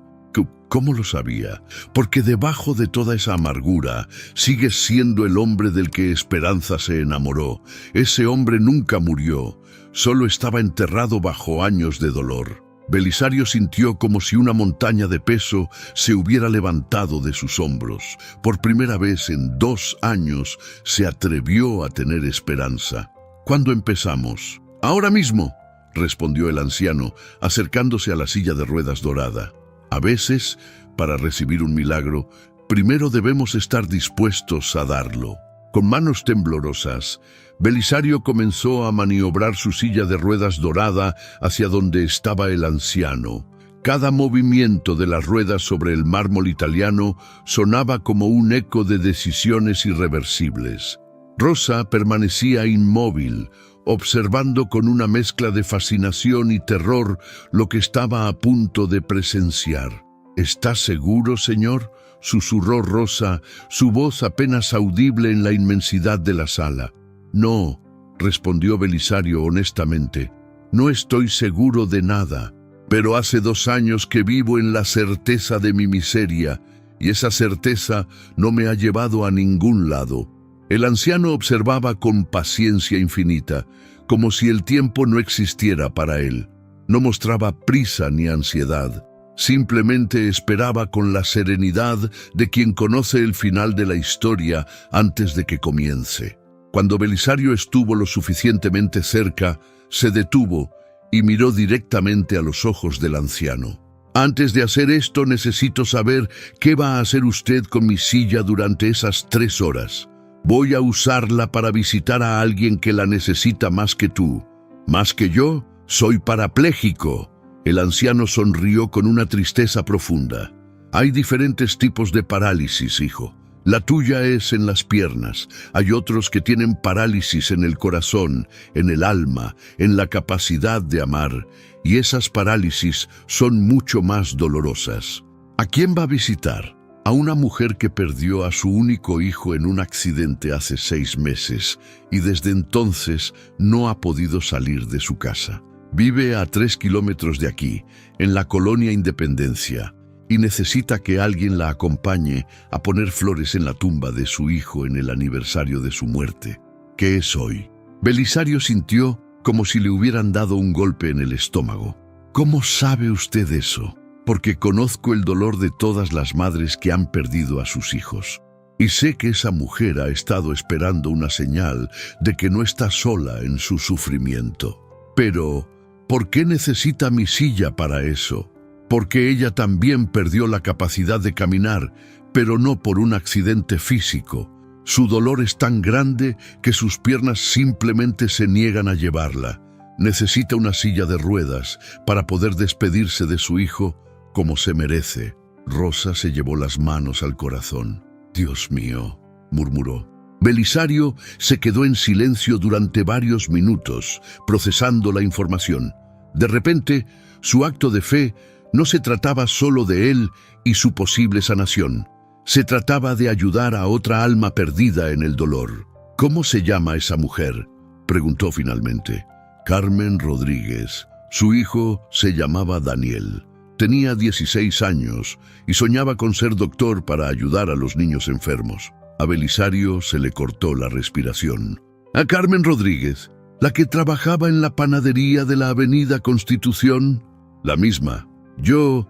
¿Cómo lo sabía? Porque debajo de toda esa amargura sigues siendo el hombre del que Esperanza se enamoró. Ese hombre nunca murió, solo estaba enterrado bajo años de dolor. Belisario sintió como si una montaña de peso se hubiera levantado de sus hombros. Por primera vez en 2 años se atrevió a tener esperanza. ¿Cuándo empezamos? Ahora mismo, respondió el anciano, acercándose a la silla de ruedas dorada. A veces, para recibir un milagro, primero debemos estar dispuestos a darlo. Con manos temblorosas, Belisario comenzó a maniobrar su silla de ruedas dorada hacia donde estaba el anciano. Cada movimiento de las ruedas sobre el mármol italiano sonaba como un eco de decisiones irreversibles. Rosa permanecía inmóvil, observando con una mezcla de fascinación y terror lo que estaba a punto de presenciar. ¿Está seguro, señor?, susurró Rosa, su voz apenas audible en la inmensidad de la sala. No, respondió Belisario honestamente, no estoy seguro de nada, pero hace 2 años que vivo en la certeza de mi miseria, y esa certeza no me ha llevado a ningún lado. El anciano observaba con paciencia infinita, como si el tiempo no existiera para él. No mostraba prisa ni ansiedad. Simplemente esperaba con la serenidad de quien conoce el final de la historia antes de que comience. Cuando Belisario estuvo lo suficientemente cerca, se detuvo y miró directamente a los ojos del anciano. Antes de hacer esto, necesito saber qué va a hacer usted con mi silla durante esas 3 horas. Voy a usarla para visitar a alguien que la necesita más que tú. ¿Más que yo? Soy parapléjico. El anciano sonrió con una tristeza profunda. Hay diferentes tipos de parálisis, hijo. La tuya es en las piernas. Hay otros que tienen parálisis en el corazón, en el alma, en la capacidad de amar. Y esas parálisis son mucho más dolorosas. ¿A quién va a visitar? A una mujer que perdió a su único hijo en un accidente hace 6 meses y desde entonces no ha podido salir de su casa. Vive a 3 kilómetros de aquí, en la colonia Independencia, y necesita que alguien la acompañe a poner flores en la tumba de su hijo en el aniversario de su muerte. ¿Qué es hoy? Belisario sintió como si le hubieran dado un golpe en el estómago. ¿Cómo sabe usted eso? Porque conozco el dolor de todas las madres que han perdido a sus hijos. Y sé que esa mujer ha estado esperando una señal de que no está sola en su sufrimiento. Pero, ¿por qué necesita mi silla para eso? Porque ella también perdió la capacidad de caminar, pero no por un accidente físico. Su dolor es tan grande que sus piernas simplemente se niegan a llevarla. Necesita una silla de ruedas para poder despedirse de su hijo como se merece. Rosa se llevó las manos al corazón. Dios mío, murmuró. Belisario se quedó en silencio durante varios minutos, procesando la información. De repente, su acto de fe no se trataba solo de él y su posible sanación. Se trataba de ayudar a otra alma perdida en el dolor. ¿Cómo se llama esa mujer?, preguntó finalmente. Carmen Rodríguez. Su hijo se llamaba Daniel. Tenía 16 años y soñaba con ser doctor para ayudar a los niños enfermos. A Belisario se le cortó la respiración. ¿A Carmen Rodríguez, la que trabajaba en la panadería de la Avenida Constitución? La misma. Yo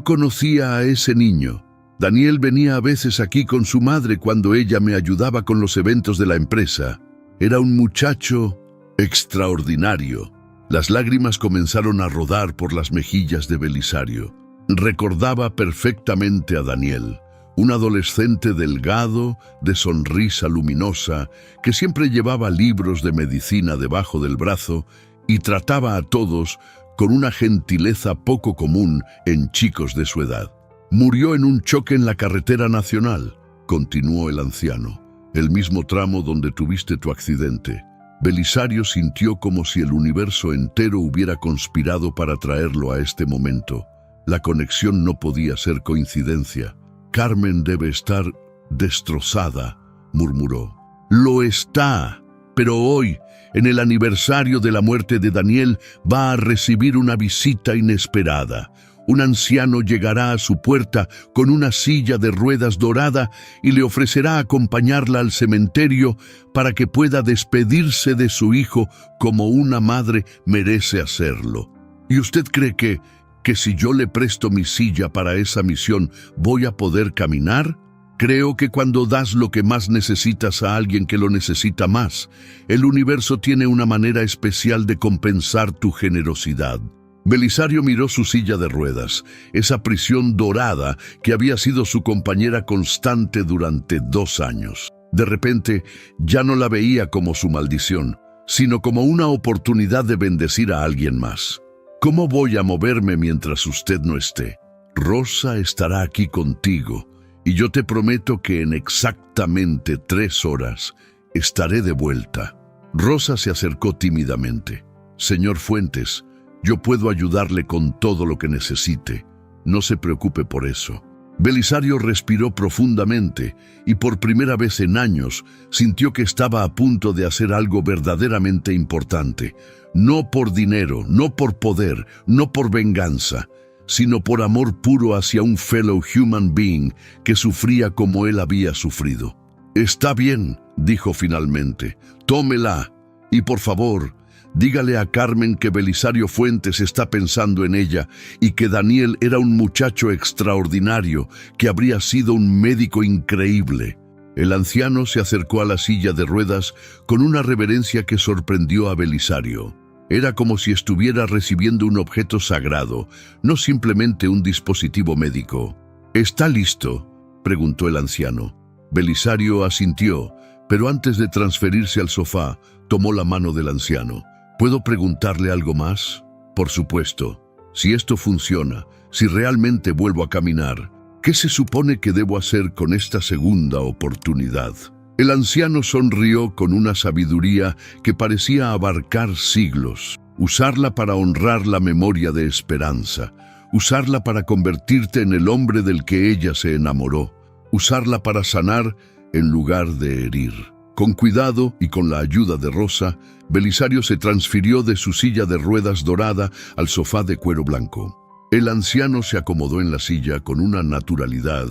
conocía a ese niño. Daniel venía a veces aquí con su madre cuando ella me ayudaba con los eventos de la empresa. Era un muchacho extraordinario. Las lágrimas comenzaron a rodar por las mejillas de Belisario. Recordaba perfectamente a Daniel, un adolescente delgado, de sonrisa luminosa, que siempre llevaba libros de medicina debajo del brazo y trataba a todos con una gentileza poco común en chicos de su edad. Murió en un choque en la carretera nacional, continuó el anciano, el mismo tramo donde tuviste tu accidente. Belisario sintió como si el universo entero hubiera conspirado para traerlo a este momento. La conexión no podía ser coincidencia. Carmen debe estar destrozada, murmuró. Lo está, pero hoy, en el aniversario de la muerte de Daniel, va a recibir una visita inesperada. Un anciano llegará a su puerta con una silla de ruedas dorada y le ofrecerá acompañarla al cementerio para que pueda despedirse de su hijo como una madre merece hacerlo. ¿Y usted cree que si yo le presto mi silla para esa misión, voy a poder caminar? Creo que cuando das lo que más necesitas a alguien que lo necesita más, el universo tiene una manera especial de compensar tu generosidad. Belisario miró su silla de ruedas, esa prisión dorada que había sido su compañera constante durante 2 años. De repente, ya no la veía como su maldición, sino como una oportunidad de bendecir a alguien más. ¿Cómo voy a moverme mientras usted no esté? Rosa estará aquí contigo, y yo te prometo que en exactamente 3 horas estaré de vuelta. Rosa se acercó tímidamente. Señor Fuentes, yo puedo ayudarle con todo lo que necesite. No se preocupe por eso. Belisario respiró profundamente y por primera vez en años sintió que estaba a punto de hacer algo verdaderamente importante. No por dinero, no por poder, no por venganza, sino por amor puro hacia un fellow human being que sufría como él había sufrido. Está bien, dijo finalmente. Tómela y por favor, dígale a Carmen que Belisario Fuentes está pensando en ella y que Daniel era un muchacho extraordinario, que habría sido un médico increíble. El anciano se acercó a la silla de ruedas con una reverencia que sorprendió a Belisario. Era como si estuviera recibiendo un objeto sagrado, no simplemente un dispositivo médico. ¿Está listo?, preguntó el anciano. Belisario asintió, pero antes de transferirse al sofá, tomó la mano del anciano. ¿Puedo preguntarle algo más? Por supuesto. Si esto funciona, si realmente vuelvo a caminar, ¿qué se supone que debo hacer con esta segunda oportunidad? El anciano sonrió con una sabiduría que parecía abarcar siglos. Usarla para honrar la memoria de Esperanza. Usarla para convertirte en el hombre del que ella se enamoró. Usarla para sanar en lugar de herir. Con cuidado y con la ayuda de Rosa, Belisario se transfirió de su silla de ruedas dorada al sofá de cuero blanco. El anciano se acomodó en la silla con una naturalidad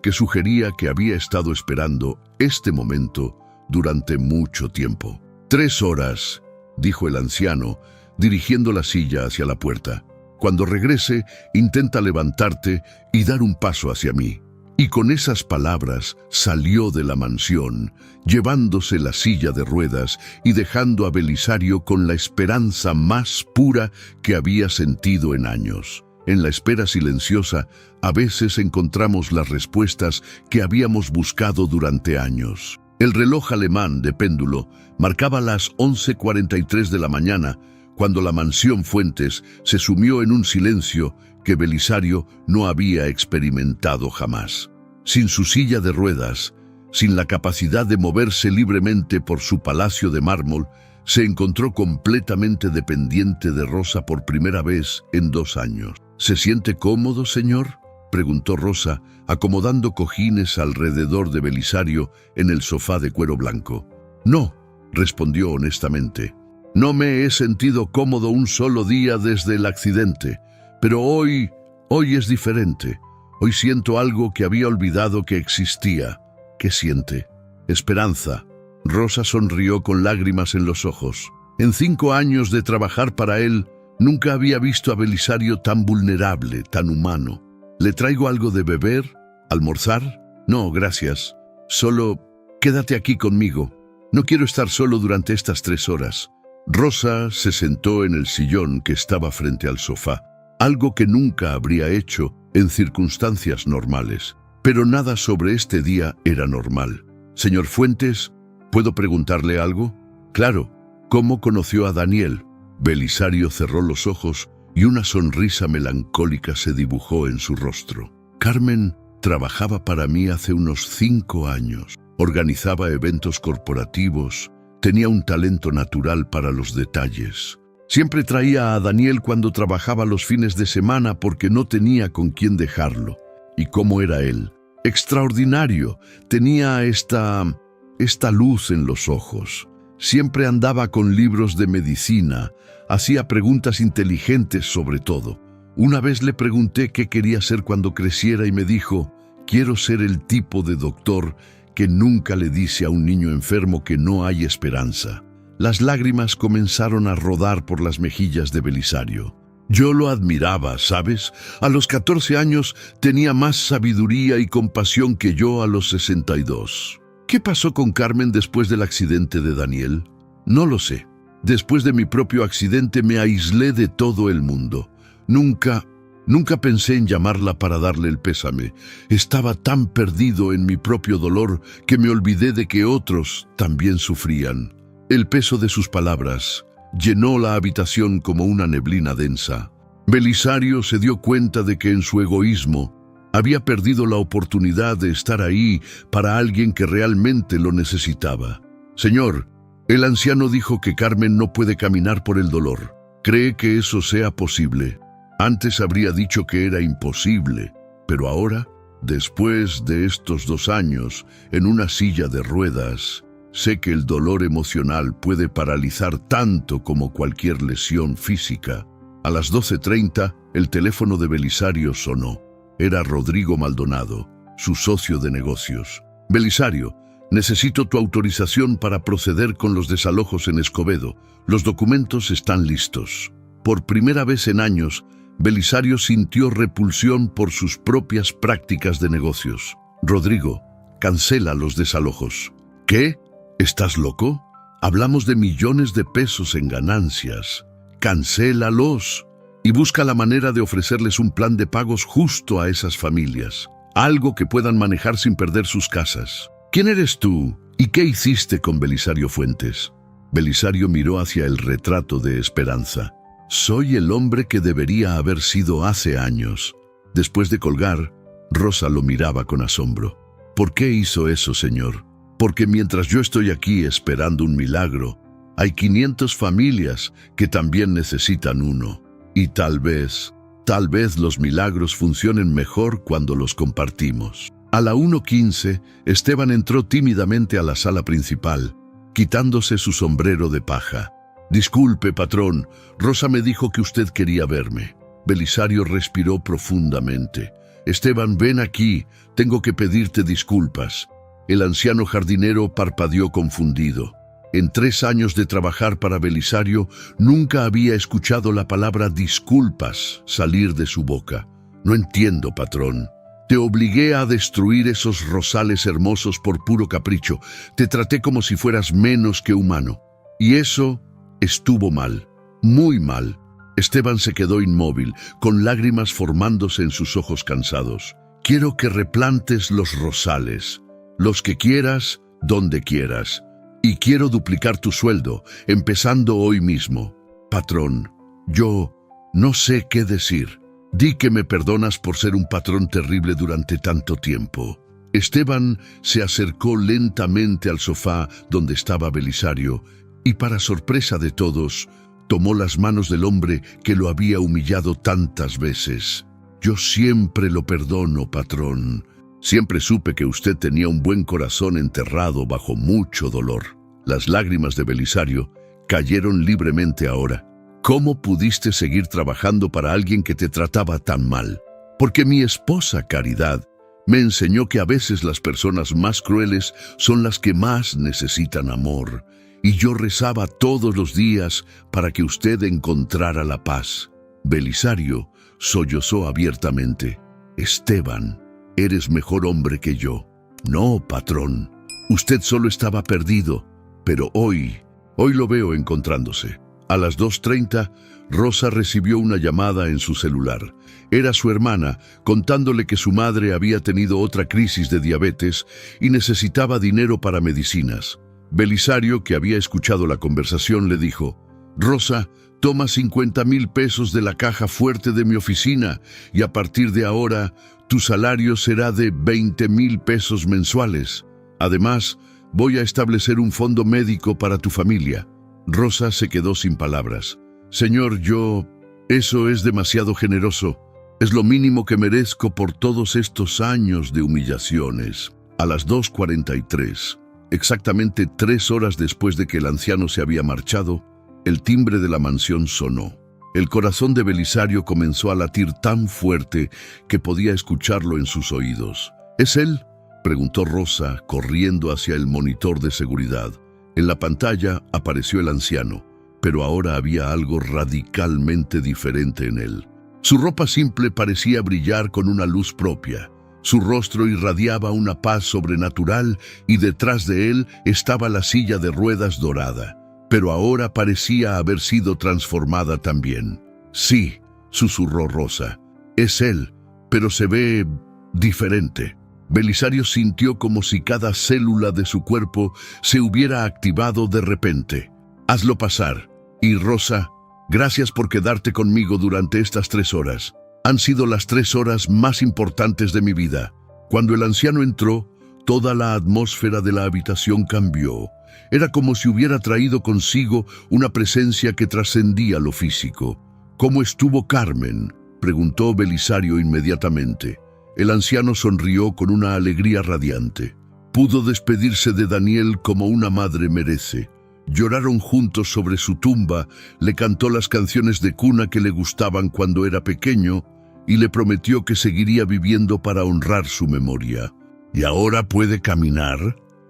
que sugería que había estado esperando este momento durante mucho tiempo. 3 horas, dijo el anciano, dirigiendo la silla hacia la puerta. Cuando regrese, intenta levantarte y dar un paso hacia mí. Y con esas palabras salió de la mansión, llevándose la silla de ruedas y dejando a Belisario con la esperanza más pura que había sentido en años. En la espera silenciosa, a veces encontramos las respuestas que habíamos buscado durante años. El reloj alemán de péndulo marcaba las 11:43 de la mañana, cuando la mansión Fuentes se sumió en un silencio que Belisario no había experimentado jamás. Sin su silla de ruedas, sin la capacidad de moverse libremente por su palacio de mármol, se encontró completamente dependiente de Rosa por primera vez en 2 años. ¿Se siente cómodo, señor?, preguntó Rosa, acomodando cojines alrededor de Belisario en el sofá de cuero blanco. No, respondió honestamente. No me he sentido cómodo un solo día desde el accidente, pero hoy es diferente. Hoy siento algo que había olvidado que existía. ¿Qué siente? Esperanza. Rosa sonrió con lágrimas en los ojos. En 5 años de trabajar para él, nunca había visto a Belisario tan vulnerable, tan humano. ¿Le traigo algo de beber? ¿Almorzar? No, gracias. Solo quédate aquí conmigo. No quiero estar solo durante estas 3 horas. Rosa se sentó en el sillón que estaba frente al sofá, algo que nunca habría hecho en circunstancias normales. Pero nada sobre este día era normal. Señor Fuentes, ¿puedo preguntarle algo? Claro. ¿Cómo conoció a Daniel? Belisario cerró los ojos y una sonrisa melancólica se dibujó en su rostro. Carmen trabajaba para mí hace unos 5 años. Organizaba eventos corporativos. Tenía un talento natural para los detalles. Siempre traía a Daniel cuando trabajaba los fines de semana porque no tenía con quién dejarlo. ¿Y cómo era él? extraordinario. Tenía esta luz en los ojos. Siempre andaba con libros de medicina. Hacía preguntas inteligentes sobre todo. Una vez le pregunté qué quería ser cuando creciera y me dijo: quiero ser el tipo de doctor que nunca le dice a un niño enfermo que no hay esperanza. Las lágrimas comenzaron a rodar por las mejillas de Belisario. Yo lo admiraba, ¿sabes? A los 14 años tenía más sabiduría y compasión que yo a los 62. ¿Qué pasó con Carmen después del accidente de Daniel? No lo sé. Después de mi propio accidente me aislé de todo el mundo. Nunca pensé en llamarla para darle el pésame. Estaba tan perdido en mi propio dolor que me olvidé de que otros también sufrían. El peso de sus palabras llenó la habitación como una neblina densa. Belisario se dio cuenta de que en su egoísmo había perdido la oportunidad de estar ahí para alguien que realmente lo necesitaba. Señor, el anciano dijo que Carmen no puede caminar por el dolor. ¿Cree que eso sea posible? Antes habría dicho que era imposible, pero ahora, después de estos 2 años en una silla de ruedas, sé que el dolor emocional puede paralizar tanto como cualquier lesión física. A las 12:30, el teléfono de Belisario sonó. Era Rodrigo Maldonado, su socio de negocios. Belisario, necesito tu autorización para proceder con los desalojos en Escobedo. Los documentos están listos. Por primera vez en años, Belisario sintió repulsión por sus propias prácticas de negocios. Rodrigo, cancela los desalojos. ¿Qué? ¿Estás loco? Hablamos de millones de pesos en ganancias. Cancélalos y busca la manera de ofrecerles un plan de pagos justo a esas familias. Algo que puedan manejar sin perder sus casas. ¿Quién eres tú? ¿Y qué hiciste con Belisario Fuentes? Belisario miró hacia el retrato de Esperanza. Soy el hombre que debería haber sido hace años. Después de colgar, Rosa lo miraba con asombro. ¿Por qué hizo eso, señor? Porque mientras yo estoy aquí esperando un milagro, hay 500 familias que también necesitan uno. Y tal vez los milagros funcionen mejor cuando los compartimos. A la 1:15, Esteban entró tímidamente a la sala principal, quitándose su sombrero de paja. Disculpe, patrón, Rosa me dijo que usted quería verme. Belisario respiró profundamente. Esteban, ven aquí, tengo que pedirte disculpas. El anciano jardinero parpadeó confundido. En 3 años de trabajar para Belisario, nunca había escuchado la palabra disculpas salir de su boca. No entiendo, patrón. Te obligué a destruir esos rosales hermosos por puro capricho. Te traté como si fueras menos que humano. Y eso estuvo mal, muy mal. Esteban se quedó inmóvil, con lágrimas formándose en sus ojos cansados. Quiero que replantes los rosales, los que quieras, donde quieras. Y quiero duplicar tu sueldo, empezando hoy mismo. Patrón, yo no sé qué decir. Di que me perdonas por ser un patrón terrible durante tanto tiempo. Esteban se acercó lentamente al sofá donde estaba Belisario y, para sorpresa de todos, tomó las manos del hombre que lo había humillado tantas veces. Yo siempre lo perdono, patrón. Siempre supe que usted tenía un buen corazón enterrado bajo mucho dolor. Las lágrimas de Belisario cayeron libremente ahora. ¿Cómo pudiste seguir trabajando para alguien que te trataba tan mal? Porque mi esposa, Caridad, me enseñó que a veces las personas más crueles son las que más necesitan amor. Y yo rezaba todos los días para que usted encontrara la paz. Belisario sollozó abiertamente. Esteban, eres mejor hombre que yo. No, patrón. Usted solo estaba perdido. Pero hoy lo veo encontrándose. A las 2:30, Rosa recibió una llamada en su celular. Era su hermana, contándole que su madre había tenido otra crisis de diabetes y necesitaba dinero para medicinas. Belisario, que había escuchado la conversación, le dijo: Rosa, toma 50,000 pesos de la caja fuerte de mi oficina y a partir de ahora tu salario será de 20,000 pesos mensuales. Además, voy a establecer un fondo médico para tu familia. Rosa se quedó sin palabras. Señor, eso es demasiado generoso. Es lo mínimo que merezco por todos estos años de humillaciones. A las 2:43, exactamente 3 horas después de que el anciano se había marchado, el timbre de la mansión sonó. El corazón de Belisario comenzó a latir tan fuerte que podía escucharlo en sus oídos. ¿Es él?, preguntó Rosa, corriendo hacia el monitor de seguridad. En la pantalla apareció el anciano, pero ahora había algo radicalmente diferente en él. Su ropa simple parecía brillar con una luz propia. Su rostro irradiaba una paz sobrenatural y detrás de él estaba la silla de ruedas dorada. Pero ahora parecía haber sido transformada también. Sí, susurró Rosa, es él, pero se ve diferente. Belisario sintió como si cada célula de su cuerpo se hubiera activado de repente. Hazlo pasar. Y Rosa, gracias por quedarte conmigo durante estas 3 horas. Han sido las 3 horas más importantes de mi vida. Cuando el anciano entró, toda la atmósfera de la habitación cambió. Era como si hubiera traído consigo una presencia que trascendía lo físico. ¿Cómo estuvo Carmen?, preguntó Belisario inmediatamente. El anciano sonrió con una alegría radiante. Pudo despedirse de Daniel como una madre merece. Lloraron juntos sobre su tumba, le cantó las canciones de cuna que le gustaban cuando era pequeño y le prometió que seguiría viviendo para honrar su memoria. ¿Y ahora puede caminar?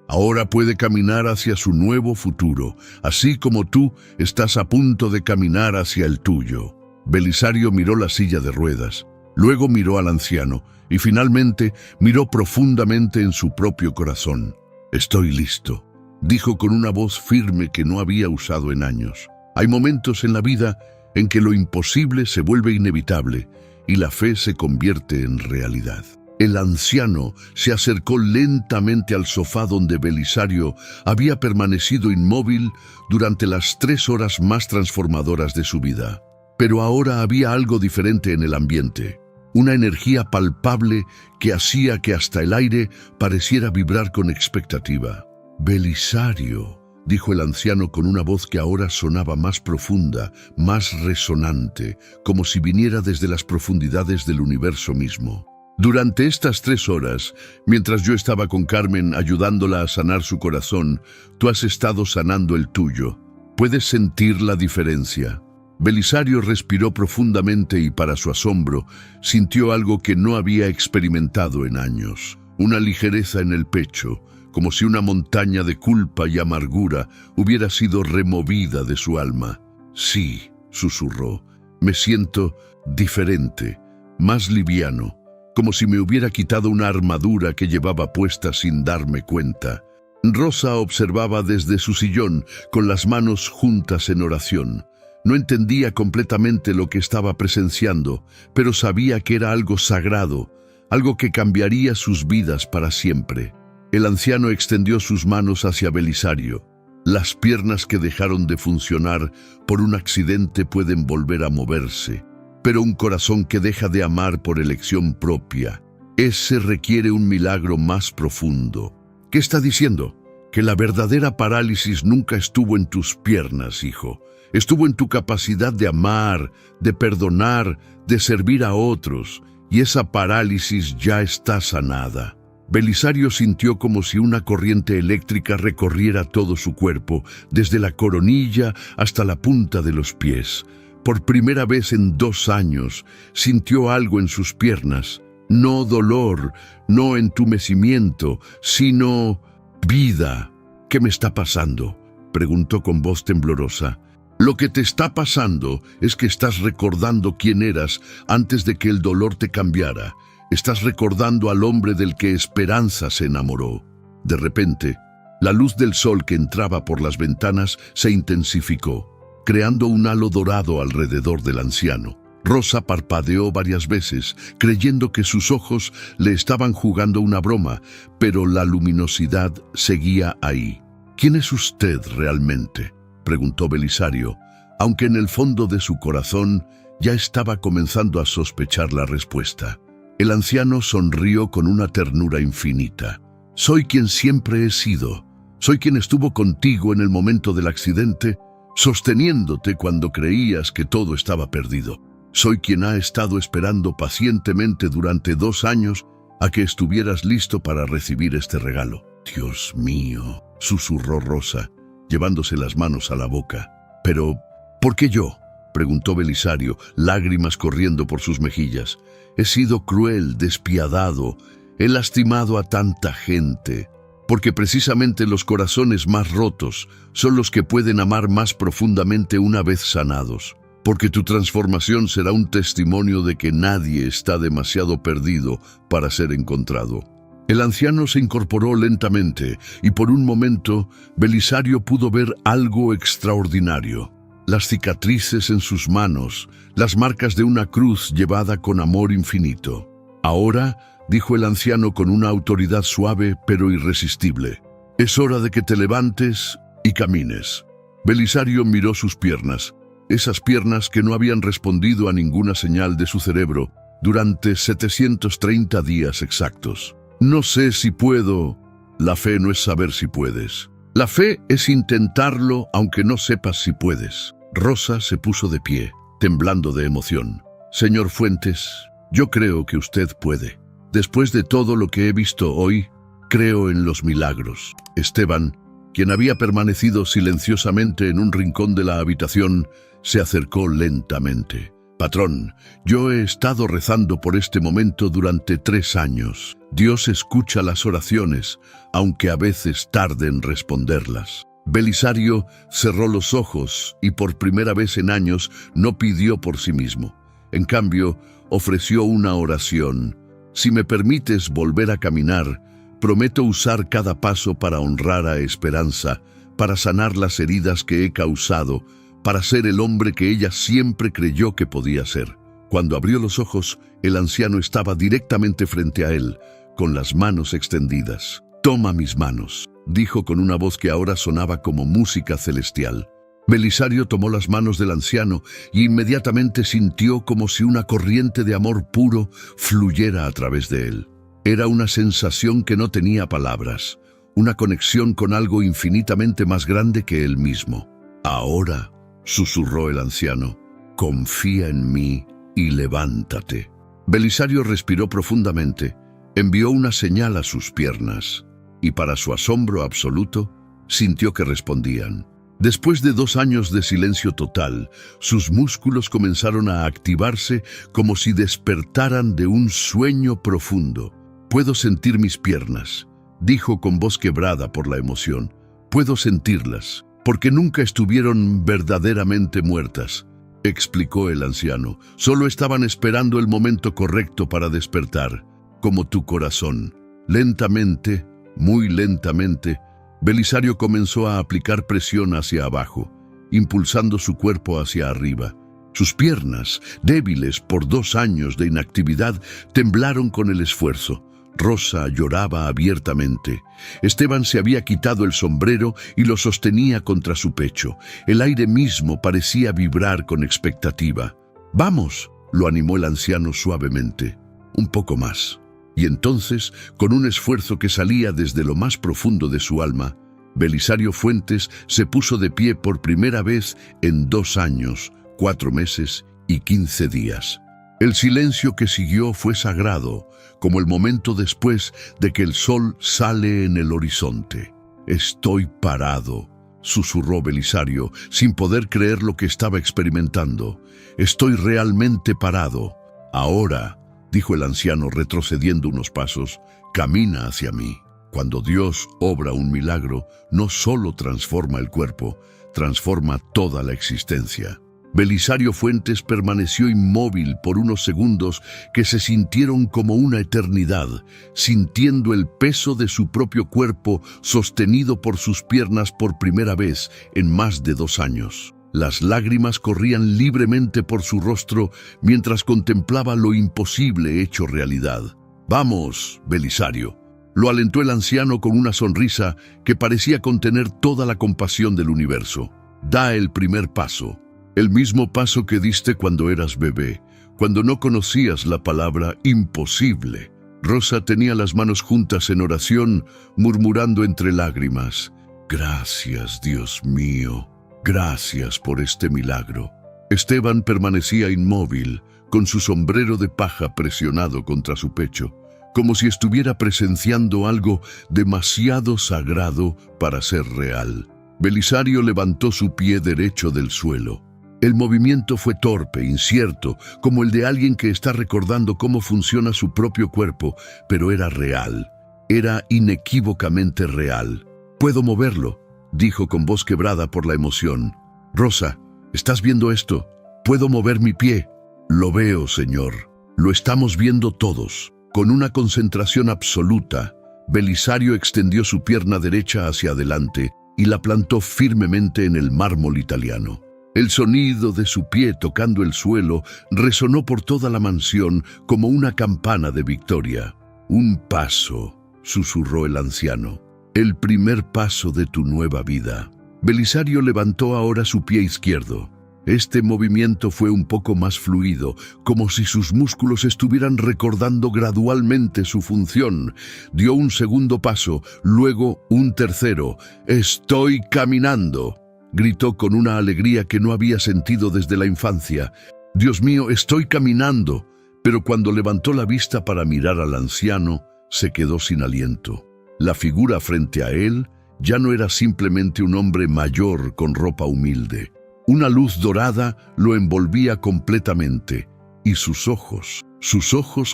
Ahora puede caminar hacia su nuevo futuro, así como tú estás a punto de caminar hacia el tuyo. Belisario miró la silla de ruedas, luego miró al anciano y finalmente miró profundamente en su propio corazón. Estoy listo, dijo con una voz firme que no había usado en años. Hay momentos en la vida en que lo imposible se vuelve inevitable y la fe se convierte en realidad. El anciano se acercó lentamente al sofá donde Belisario había permanecido inmóvil durante las 3 horas más transformadoras de su vida. Pero ahora había algo diferente en el ambiente, una energía palpable que hacía que hasta el aire pareciera vibrar con expectativa. Belisario, dijo el anciano con una voz que ahora sonaba más profunda, más resonante, como si viniera desde las profundidades del universo mismo. Durante estas 3 horas, mientras yo estaba con Carmen ayudándola a sanar su corazón, tú has estado sanando el tuyo. ¿Puedes sentir la diferencia? Belisario respiró profundamente y, para su asombro, sintió algo que no había experimentado en años. Una ligereza en el pecho, como si una montaña de culpa y amargura hubiera sido removida de su alma. Sí, susurró, me siento diferente, más liviano, como si me hubiera quitado una armadura que llevaba puesta sin darme cuenta. Rosa observaba desde su sillón, con las manos juntas en oración. No entendía completamente lo que estaba presenciando, pero sabía que era algo sagrado, algo que cambiaría sus vidas para siempre. El anciano extendió sus manos hacia Belisario. Las piernas que dejaron de funcionar por un accidente pueden volver a moverse, pero un corazón que deja de amar por elección propia, ese requiere un milagro más profundo. ¿Qué está diciendo? Que la verdadera parálisis nunca estuvo en tus piernas, hijo. Estuvo en tu capacidad de amar, de perdonar, de servir a otros, y esa parálisis ya está sanada. Belisario sintió como si una corriente eléctrica recorriera todo su cuerpo, desde la coronilla hasta la punta de los pies. Por primera vez en 2 años, sintió algo en sus piernas. No dolor, no entumecimiento, sino vida. ¿Qué me está pasando?, preguntó con voz temblorosa. Lo que te está pasando es que estás recordando quién eras antes de que el dolor te cambiara. Estás recordando al hombre del que Esperanza se enamoró. De repente, la luz del sol que entraba por las ventanas se intensificó, creando un halo dorado alrededor del anciano. Rosa parpadeó varias veces, creyendo que sus ojos le estaban jugando una broma, pero la luminosidad seguía ahí. ¿Quién es usted realmente?, preguntó Belisario, aunque en el fondo de su corazón ya estaba comenzando a sospechar la respuesta. El anciano sonrió con una ternura infinita. Soy quien siempre he sido. Soy quien estuvo contigo en el momento del accidente, sosteniéndote cuando creías que todo estaba perdido. Soy quien ha estado esperando pacientemente durante 2 años a que estuvieras listo para recibir este regalo. Dios mío, susurró Rosa, llevándose las manos a la boca. Pero, ¿por qué yo?, preguntó Belisario, lágrimas corriendo por sus mejillas. He sido cruel, despiadado, he lastimado a tanta gente. Porque precisamente los corazones más rotos son los que pueden amar más profundamente una vez sanados. Porque tu transformación será un testimonio de que nadie está demasiado perdido para ser encontrado. El anciano se incorporó lentamente y por un momento Belisario pudo ver algo extraordinario. Las cicatrices en sus manos, las marcas de una cruz llevada con amor infinito. Ahora, dijo el anciano con una autoridad suave pero irresistible, es hora de que te levantes y camines. Belisario miró sus piernas, esas piernas que no habían respondido a ninguna señal de su cerebro durante 730 días exactos. No sé si puedo. La fe no es saber si puedes. La fe es intentarlo aunque no sepas si puedes. Rosa se puso de pie, temblando de emoción. Señor Fuentes, yo creo que usted puede. Después de todo lo que he visto hoy, creo en los milagros. Esteban, quien había permanecido silenciosamente en un rincón de la habitación, se acercó lentamente. Patrón, yo he estado rezando por este momento durante 3 años. Dios escucha las oraciones, aunque a veces tarde en responderlas. Belisario cerró los ojos y por primera vez en años no pidió por sí mismo. En cambio, ofreció una oración. Si me permites volver a caminar, prometo usar cada paso para honrar a Esperanza, para sanar las heridas que he causado, para ser el hombre que ella siempre creyó que podía ser. Cuando abrió los ojos, el anciano estaba directamente frente a él, con las manos extendidas. «Toma mis manos», dijo con una voz que ahora sonaba como música celestial. Belisario tomó las manos del anciano y inmediatamente sintió como si una corriente de amor puro fluyera a través de él. Era una sensación que no tenía palabras, una conexión con algo infinitamente más grande que él mismo. «Ahora», susurró el anciano, «confía en mí y levántate». Belisario respiró profundamente, envió una señal a sus piernas y para su asombro absoluto, sintió que respondían. Después de 2 años de silencio total, sus músculos comenzaron a activarse como si despertaran de un sueño profundo. «Puedo sentir mis piernas», dijo con voz quebrada por la emoción. «Puedo sentirlas, porque nunca estuvieron verdaderamente muertas», explicó el anciano. «Solo estaban esperando el momento correcto para despertar, como tu corazón». Lentamente, muy lentamente, Belisario comenzó a aplicar presión hacia abajo, impulsando su cuerpo hacia arriba. Sus piernas, débiles por 2 años de inactividad, temblaron con el esfuerzo. Rosa lloraba abiertamente. Esteban se había quitado el sombrero y lo sostenía contra su pecho. El aire mismo parecía vibrar con expectativa. «Vamos», lo animó el anciano suavemente. «Un poco más». Y entonces, con un esfuerzo que salía desde lo más profundo de su alma, Belisario Fuentes se puso de pie por primera vez en 2 años, 4 meses y 15 días. El silencio que siguió fue sagrado, como el momento después de que el sol sale en el horizonte. «Estoy parado», susurró Belisario, sin poder creer lo que estaba experimentando. «Estoy realmente parado. Ahora», dijo el anciano retrocediendo unos pasos, «camina hacia mí». Cuando Dios obra un milagro, no solo transforma el cuerpo, transforma toda la existencia. Belisario Fuentes permaneció inmóvil por unos segundos que se sintieron como una eternidad, sintiendo el peso de su propio cuerpo sostenido por sus piernas por primera vez en más de 2 años. Las lágrimas corrían libremente por su rostro mientras contemplaba lo imposible hecho realidad. «Vamos, Belisario», lo alentó el anciano con una sonrisa que parecía contener toda la compasión del universo. «Da el primer paso, el mismo paso que diste cuando eras bebé, cuando no conocías la palabra imposible». Rosa tenía las manos juntas en oración, murmurando entre lágrimas: «Gracias, Dios mío. Gracias por este milagro». Esteban permanecía inmóvil, con su sombrero de paja presionado contra su pecho, como si estuviera presenciando algo demasiado sagrado para ser real. Belisario levantó su pie derecho del suelo. El movimiento fue torpe, incierto, como el de alguien que está recordando cómo funciona su propio cuerpo, pero era real. Era inequívocamente real. «Puedo moverlo», dijo con voz quebrada por la emoción. «Rosa, ¿estás viendo esto? Puedo mover mi pie». «Lo veo, Señor. Lo estamos viendo todos». Con una concentración absoluta, Belisario extendió su pierna derecha hacia adelante y la plantó firmemente en el mármol italiano. El sonido de su pie tocando el suelo resonó por toda la mansión como una campana de victoria. «Un paso», susurró el anciano. «El primer paso de tu nueva vida». Belisario levantó ahora su pie izquierdo. Este movimiento fue un poco más fluido, como si sus músculos estuvieran recordando gradualmente su función. Dio un segundo paso, luego un tercero. «Estoy caminando», gritó con una alegría que no había sentido desde la infancia. «Dios mío, estoy caminando». Pero cuando levantó la vista para mirar al anciano, se quedó sin aliento. La figura frente a él ya no era simplemente un hombre mayor con ropa humilde. Una luz dorada lo envolvía completamente, y sus ojos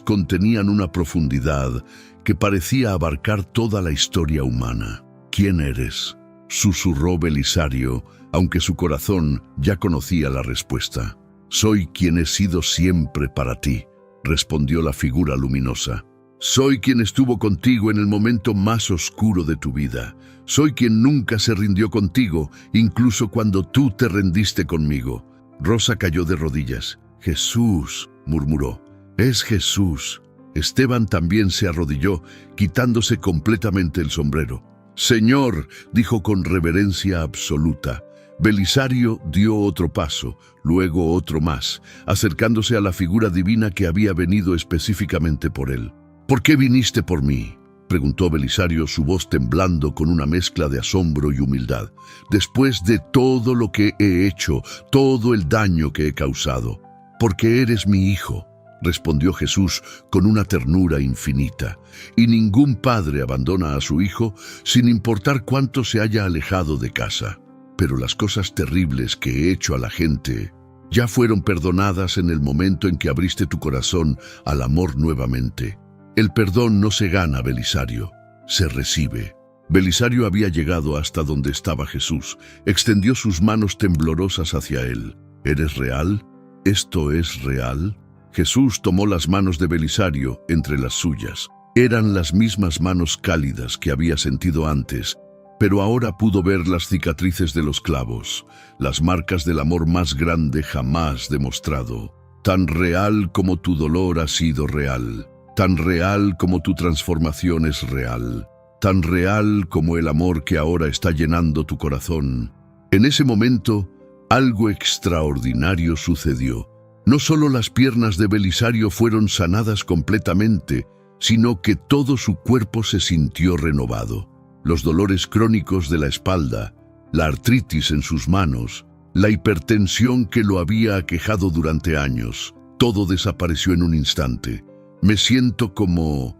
contenían una profundidad que parecía abarcar toda la historia humana. «¿Quién eres?», susurró Belisario, aunque su corazón ya conocía la respuesta. «Soy quien he sido siempre para ti», respondió la figura luminosa. «Soy quien estuvo contigo en el momento más oscuro de tu vida. Soy quien nunca se rindió contigo, incluso cuando tú te rendiste conmigo». Rosa cayó de rodillas. «Jesús», murmuró. «Es Jesús». Esteban también se arrodilló, quitándose completamente el sombrero. «Señor», dijo con reverencia absoluta. Belisario dio otro paso, luego otro más, acercándose a la figura divina que había venido específicamente por él. «¿Por qué viniste por mí?», preguntó Belisario, su voz temblando con una mezcla de asombro y humildad. «Después de todo lo que he hecho, todo el daño que he causado». «Porque eres mi hijo», respondió Jesús con una ternura infinita. «Y ningún padre abandona a su hijo sin importar cuánto se haya alejado de casa. Pero las cosas terribles que he hecho a la gente ya fueron perdonadas en el momento en que abriste tu corazón al amor nuevamente. El perdón no se gana, Belisario, se recibe». Belisario había llegado hasta donde estaba Jesús. Extendió sus manos temblorosas hacia él. «¿Eres real? ¿Esto es real?». Jesús tomó las manos de Belisario entre las suyas. Eran las mismas manos cálidas que había sentido antes, pero ahora pudo ver las cicatrices de los clavos, las marcas del amor más grande jamás demostrado. «Tan real como tu dolor ha sido real. Tan real como tu transformación es real, tan real como el amor que ahora está llenando tu corazón». En ese momento, algo extraordinario sucedió. No solo las piernas de Belisario fueron sanadas completamente, sino que todo su cuerpo se sintió renovado. Los dolores crónicos de la espalda, la artritis en sus manos, la hipertensión que lo había aquejado durante años, todo desapareció en un instante. «Me siento como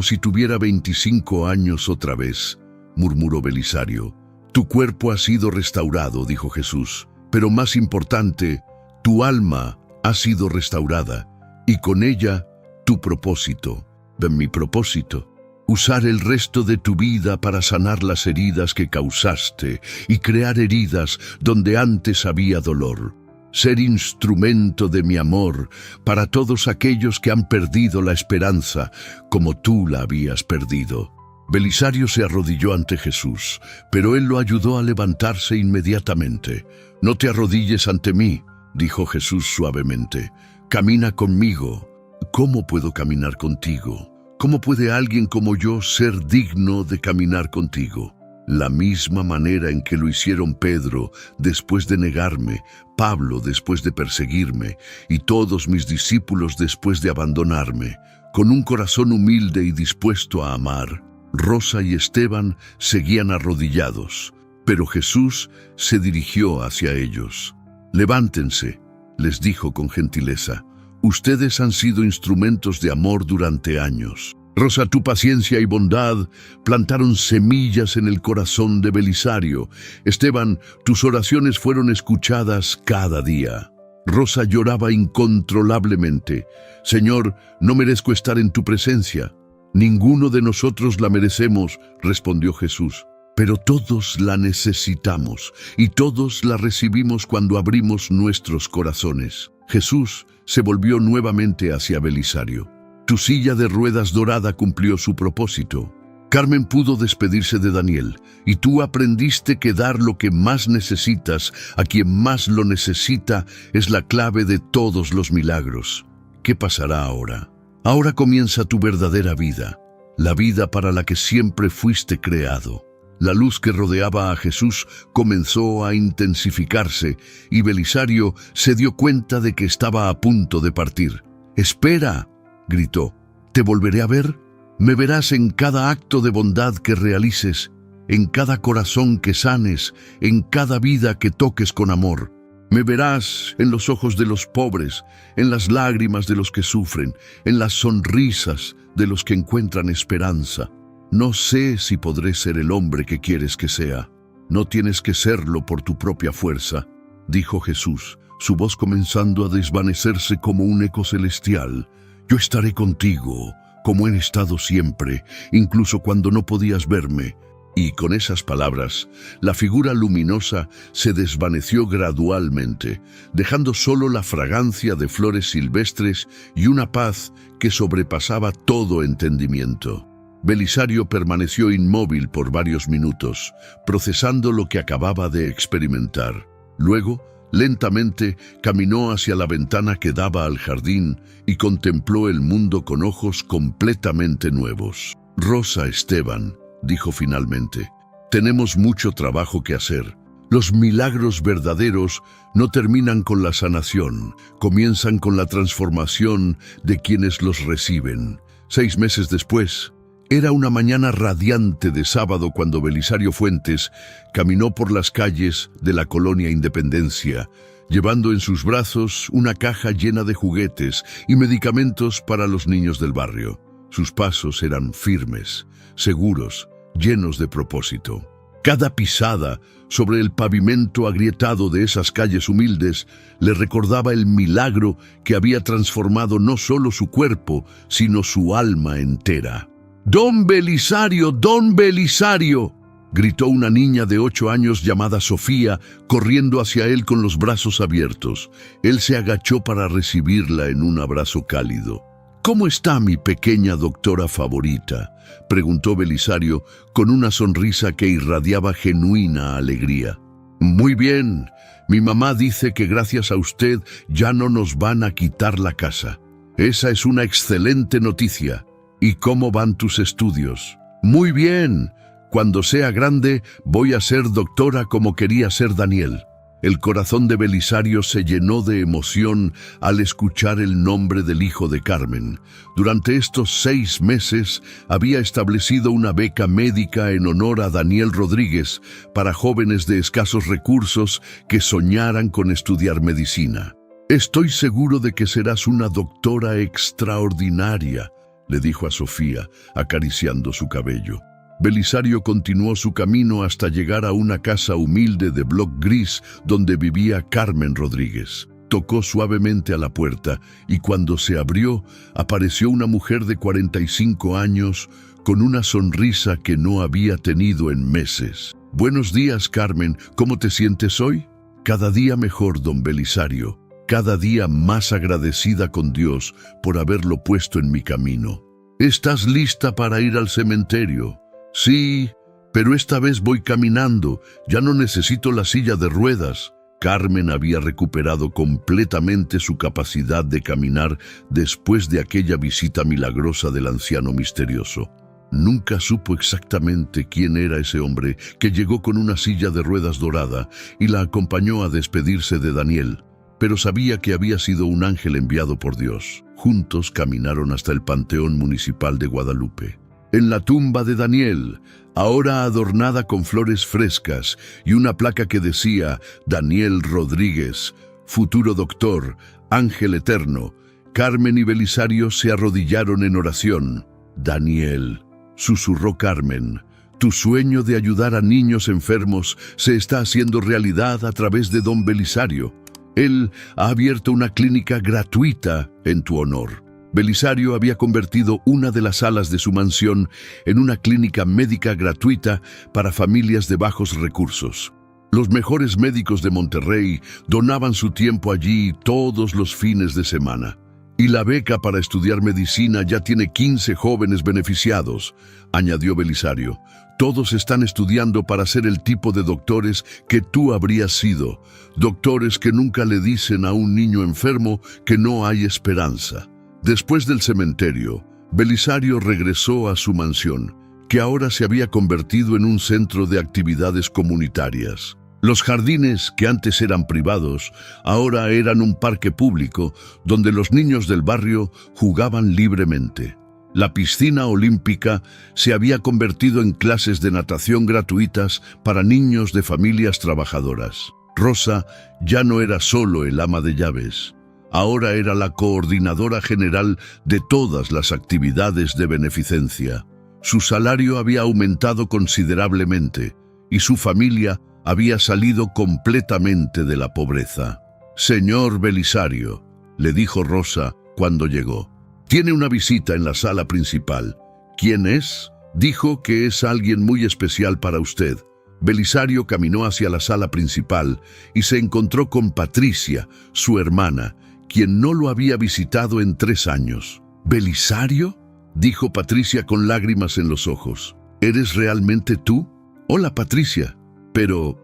si tuviera 25 años otra vez», murmuró Belisario. «Tu cuerpo ha sido restaurado», dijo Jesús, «pero más importante, tu alma ha sido restaurada, y con ella tu propósito». «Mi propósito». «Usar el resto de tu vida para sanar las heridas que causaste y crear heridas donde antes había dolor. Ser instrumento de mi amor para todos aquellos que han perdido la esperanza como tú la habías perdido». Belisario se arrodilló ante Jesús, pero él lo ayudó a levantarse inmediatamente. «No te arrodilles ante mí», dijo Jesús suavemente. «Camina conmigo». «¿Cómo puedo caminar contigo? ¿Cómo puede alguien como yo ser digno de caminar contigo?». La misma manera en que lo hicieron Pedro después de negarme, Pablo después de perseguirme y todos mis discípulos después de abandonarme, con un corazón humilde y dispuesto a amar. Rosa y Esteban seguían arrodillados, pero Jesús se dirigió hacia ellos. «Levántense», les dijo con gentileza. Ustedes han sido instrumentos de amor durante años. Rosa, tu paciencia y bondad plantaron semillas en el corazón de Belisario. Esteban, tus oraciones fueron escuchadas cada día. Rosa lloraba incontrolablemente. Señor, no merezco estar en tu presencia. Ninguno de nosotros la merecemos, respondió Jesús. Pero todos la necesitamos y todos la recibimos cuando abrimos nuestros corazones. Jesús se volvió nuevamente hacia Belisario. Tu silla de ruedas dorada cumplió su propósito. Carmen pudo despedirse de Daniel, y tú aprendiste que dar lo que más necesitas a quien más lo necesita es la clave de todos los milagros. ¿Qué pasará ahora? Ahora comienza tu verdadera vida, la vida para la que siempre fuiste creado. La luz que rodeaba a Jesús comenzó a intensificarse, y Belisario se dio cuenta de que estaba a punto de partir. «¡Espera!», gritó. «¿Te volveré a ver? Me verás en cada acto de bondad que realices, en cada corazón que sanes, en cada vida que toques con amor. Me verás en los ojos de los pobres, en las lágrimas de los que sufren, en las sonrisas de los que encuentran esperanza. No sé si podré ser el hombre que quieres que sea. No tienes que serlo por tu propia fuerza», dijo Jesús, su voz comenzando a desvanecerse como un eco celestial. «Yo estaré contigo, como he estado siempre, incluso cuando no podías verme». Y con esas palabras, la figura luminosa se desvaneció gradualmente, dejando solo la fragancia de flores silvestres y una paz que sobrepasaba todo entendimiento. Belisario permaneció inmóvil por varios minutos, procesando lo que acababa de experimentar. Luego, lentamente, caminó hacia la ventana que daba al jardín y contempló el mundo con ojos completamente nuevos. «Rosa, Esteban», dijo finalmente, «tenemos mucho trabajo que hacer. Los milagros verdaderos no terminan con la sanación, comienzan con la transformación de quienes los reciben». 6 meses después, era una mañana radiante de sábado cuando Belisario Fuentes caminó por las calles de la colonia Independencia, llevando en sus brazos una caja llena de juguetes y medicamentos para los niños del barrio. Sus pasos eran firmes, seguros, llenos de propósito. Cada pisada sobre el pavimento agrietado de esas calles humildes le recordaba el milagro que había transformado no solo su cuerpo, sino su alma entera. «¡Don Belisario! ¡Don Belisario!», gritó una niña de 8 años llamada Sofía, corriendo hacia él con los brazos abiertos. Él se agachó para recibirla en un abrazo cálido. «¿Cómo está mi pequeña doctora favorita?», preguntó Belisario con una sonrisa que irradiaba genuina alegría. «Muy bien. Mi mamá dice que gracias a usted ya no nos van a quitar la casa. Esa es una excelente noticia. ¿Y cómo van tus estudios?». «Muy bien. Cuando sea grande voy a ser doctora como quería ser Daniel». El corazón de Belisario se llenó de emoción al escuchar el nombre del hijo de Carmen. Durante estos 6 meses había establecido una beca médica en honor a Daniel Rodríguez para jóvenes de escasos recursos que soñaran con estudiar medicina. «Estoy seguro de que serás una doctora extraordinaria», le dijo a Sofía, acariciando su cabello. Belisario continuó su camino hasta llegar a una casa humilde de bloc gris donde vivía Carmen Rodríguez. Tocó suavemente a la puerta y cuando se abrió, apareció una mujer de 45 años con una sonrisa que no había tenido en meses. «Buenos días, Carmen. ¿Cómo te sientes hoy?». «Cada día mejor, don Belisario. Cada día más agradecida con Dios por haberlo puesto en mi camino». «¿Estás lista para ir al cementerio?». «Sí, pero esta vez voy caminando. Ya no necesito la silla de ruedas». Carmen había recuperado completamente su capacidad de caminar después de aquella visita milagrosa del anciano misterioso. Nunca supo exactamente quién era ese hombre que llegó con una silla de ruedas dorada y la acompañó a despedirse de Daniel, pero sabía que había sido un ángel enviado por Dios. Juntos caminaron hasta el Panteón Municipal de Guadalupe. En la tumba de Daniel, ahora adornada con flores frescas y una placa que decía «Daniel Rodríguez», futuro doctor, ángel eterno, Carmen y Belisario se arrodillaron en oración. Daniel, susurró Carmen, tu sueño de ayudar a niños enfermos se está haciendo realidad a través de don Belisario. Él ha abierto una clínica gratuita en tu honor. Belisario había convertido una de las salas de su mansión en una clínica médica gratuita para familias de bajos recursos. Los mejores médicos de Monterrey donaban su tiempo allí todos los fines de semana. Y la beca para estudiar medicina ya tiene 15 jóvenes beneficiados, añadió Belisario. Todos están estudiando para ser el tipo de doctores que tú habrías sido, doctores que nunca le dicen a un niño enfermo que no hay esperanza. Después del cementerio, Belisario regresó a su mansión, que ahora se había convertido en un centro de actividades comunitarias. Los jardines, que antes eran privados, ahora eran un parque público donde los niños del barrio jugaban libremente. La piscina olímpica se había convertido en clases de natación gratuitas para niños de familias trabajadoras. Rosa ya no era solo el ama de llaves. Ahora era la coordinadora general de todas las actividades de beneficencia. Su salario había aumentado considerablemente y su familia había salido completamente de la pobreza. Señor Belisario, le dijo Rosa cuando llegó, tiene una visita en la sala principal. ¿Quién es? Dijo que es alguien muy especial para usted. Belisario caminó hacia la sala principal y se encontró con Patricia, su hermana, quien no lo había visitado en 3 años. ¿Belisario?, dijo Patricia con lágrimas en los ojos. ¿Eres realmente tú? Hola, Patricia. Pero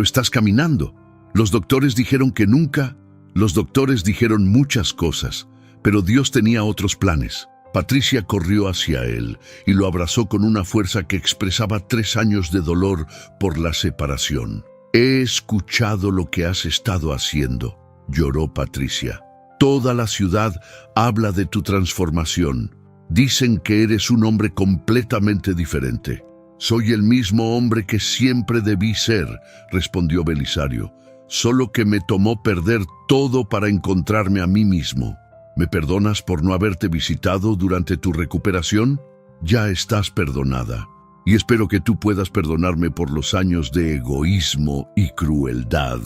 estás caminando. Los doctores dijeron que nunca. Los doctores dijeron muchas cosas, pero Dios tenía otros planes. Patricia corrió hacia él y lo abrazó con una fuerza que expresaba 3 años de dolor por la separación. He escuchado lo que has estado haciendo, lloró Patricia. Toda la ciudad habla de tu transformación. Dicen que eres un hombre completamente diferente. Soy el mismo hombre que siempre debí ser, respondió Belisario. Solo que me tomó perder todo para encontrarme a mí mismo. ¿Me perdonas por no haberte visitado durante tu recuperación? Ya estás perdonada. Y espero que tú puedas perdonarme por los años de egoísmo y crueldad.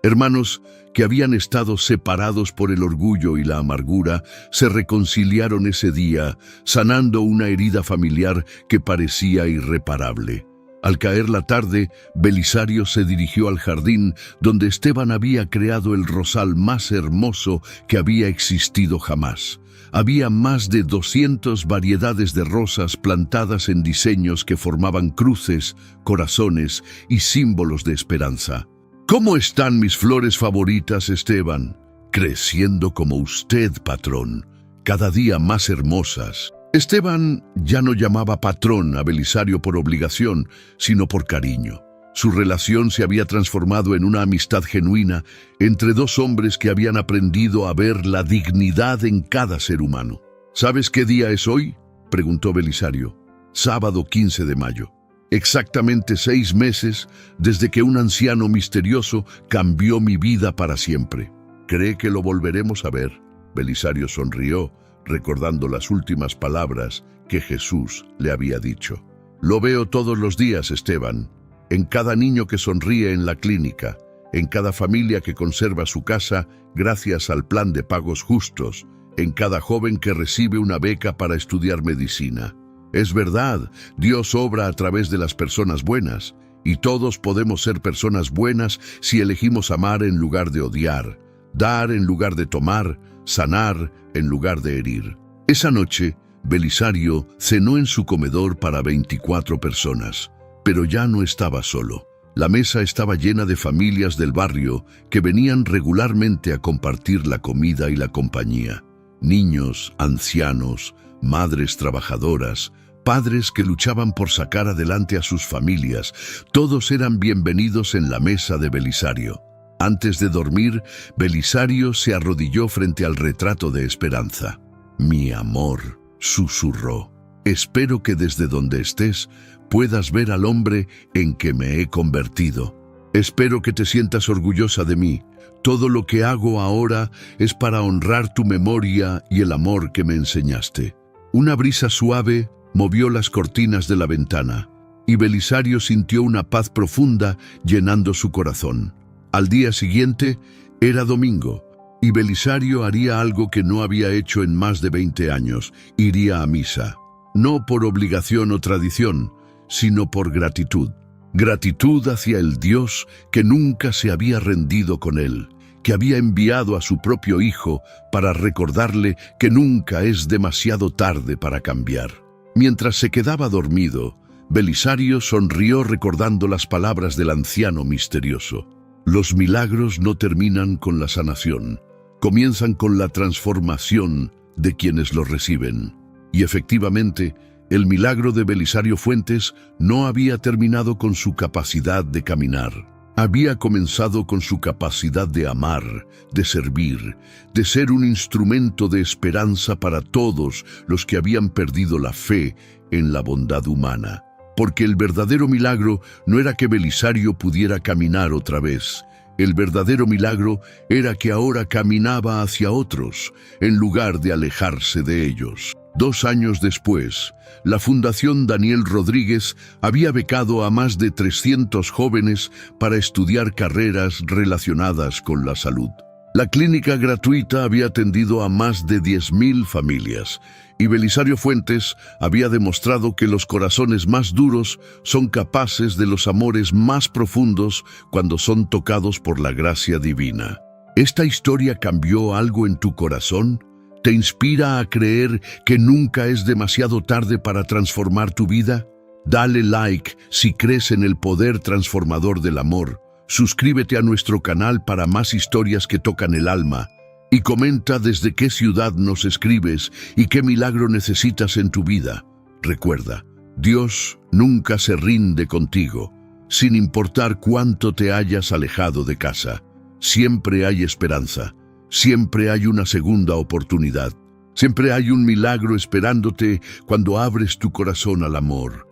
Hermanos que habían estado separados por el orgullo y la amargura, se reconciliaron ese día, sanando una herida familiar que parecía irreparable. Al caer la tarde, Belisario se dirigió al jardín donde Esteban había creado el rosal más hermoso que había existido jamás. Había más de 200 variedades de rosas plantadas en diseños que formaban cruces, corazones y símbolos de esperanza. ¿Cómo están mis flores favoritas, Esteban? Creciendo como usted, patrón, cada día más hermosas. Esteban ya no llamaba patrón a Belisario por obligación, sino por cariño. Su relación se había transformado en una amistad genuina entre 2 hombres que habían aprendido a ver la dignidad en cada ser humano. ¿Sabes qué día es hoy?, preguntó Belisario. Sábado 15 de mayo. Exactamente 6 meses desde que un anciano misterioso cambió mi vida para siempre. ¿Cree que lo volveremos a ver? Belisario sonrió, recordando las últimas palabras que Jesús le había dicho. Lo veo todos los días, Esteban, en cada niño que sonríe en la clínica, en cada familia que conserva su casa gracias al plan de pagos justos, en cada joven que recibe una beca para estudiar medicina. Es verdad, Dios obra a través de las personas buenas, y todos podemos ser personas buenas si elegimos amar en lugar de odiar, dar en lugar de tomar, sanar en lugar de herir. Esa noche, Belisario cenó en su comedor para 24 personas, pero ya no estaba solo. La mesa estaba llena de familias del barrio que venían regularmente a compartir la comida y la compañía. Niños, ancianos, madres trabajadoras, padres que luchaban por sacar adelante a sus familias, todos eran bienvenidos en la mesa de Belisario. Antes de dormir, Belisario se arrodilló frente al retrato de Esperanza. «Mi amor», susurró, «espero que desde donde estés puedas ver al hombre en que me he convertido». Espero que te sientas orgullosa de mí. Todo lo que hago ahora es para honrar tu memoria y el amor que me enseñaste. Una brisa suave movió las cortinas de la ventana, y Belisario sintió una paz profunda llenando su corazón. Al día siguiente era domingo, y Belisario haría algo que no había hecho en más de 20 años, iría a misa. No por obligación o tradición, sino por gratitud. Gratitud hacia el Dios que nunca se había rendido con él, que había enviado a su propio Hijo para recordarle que nunca es demasiado tarde para cambiar. Mientras se quedaba dormido, Belisario sonrió recordando las palabras del anciano misterioso. Los milagros no terminan con la sanación, comienzan con la transformación de quienes los reciben. Y efectivamente, el milagro de Belisario Fuentes no había terminado con su capacidad de caminar. Había comenzado con su capacidad de amar, de servir, de ser un instrumento de esperanza para todos los que habían perdido la fe en la bondad humana. Porque el verdadero milagro no era que Belisario pudiera caminar otra vez. El verdadero milagro era que ahora caminaba hacia otros, en lugar de alejarse de ellos. 2 años después, la Fundación Daniel Rodríguez había becado a más de 300 jóvenes para estudiar carreras relacionadas con la salud. La clínica gratuita había atendido a más de 10.000 familias, y Belisario Fuentes había demostrado que los corazones más duros son capaces de los amores más profundos cuando son tocados por la gracia divina. ¿Esta historia cambió algo en tu corazón? ¿Te inspira a creer que nunca es demasiado tarde para transformar tu vida? Dale like si crees en el poder transformador del amor. Suscríbete a nuestro canal para más historias que tocan el alma. Y comenta desde qué ciudad nos escribes y qué milagro necesitas en tu vida. Recuerda, Dios nunca se rinde contigo, sin importar cuánto te hayas alejado de casa. Siempre hay esperanza. Siempre hay una segunda oportunidad. Siempre hay un milagro esperándote cuando abres tu corazón al amor.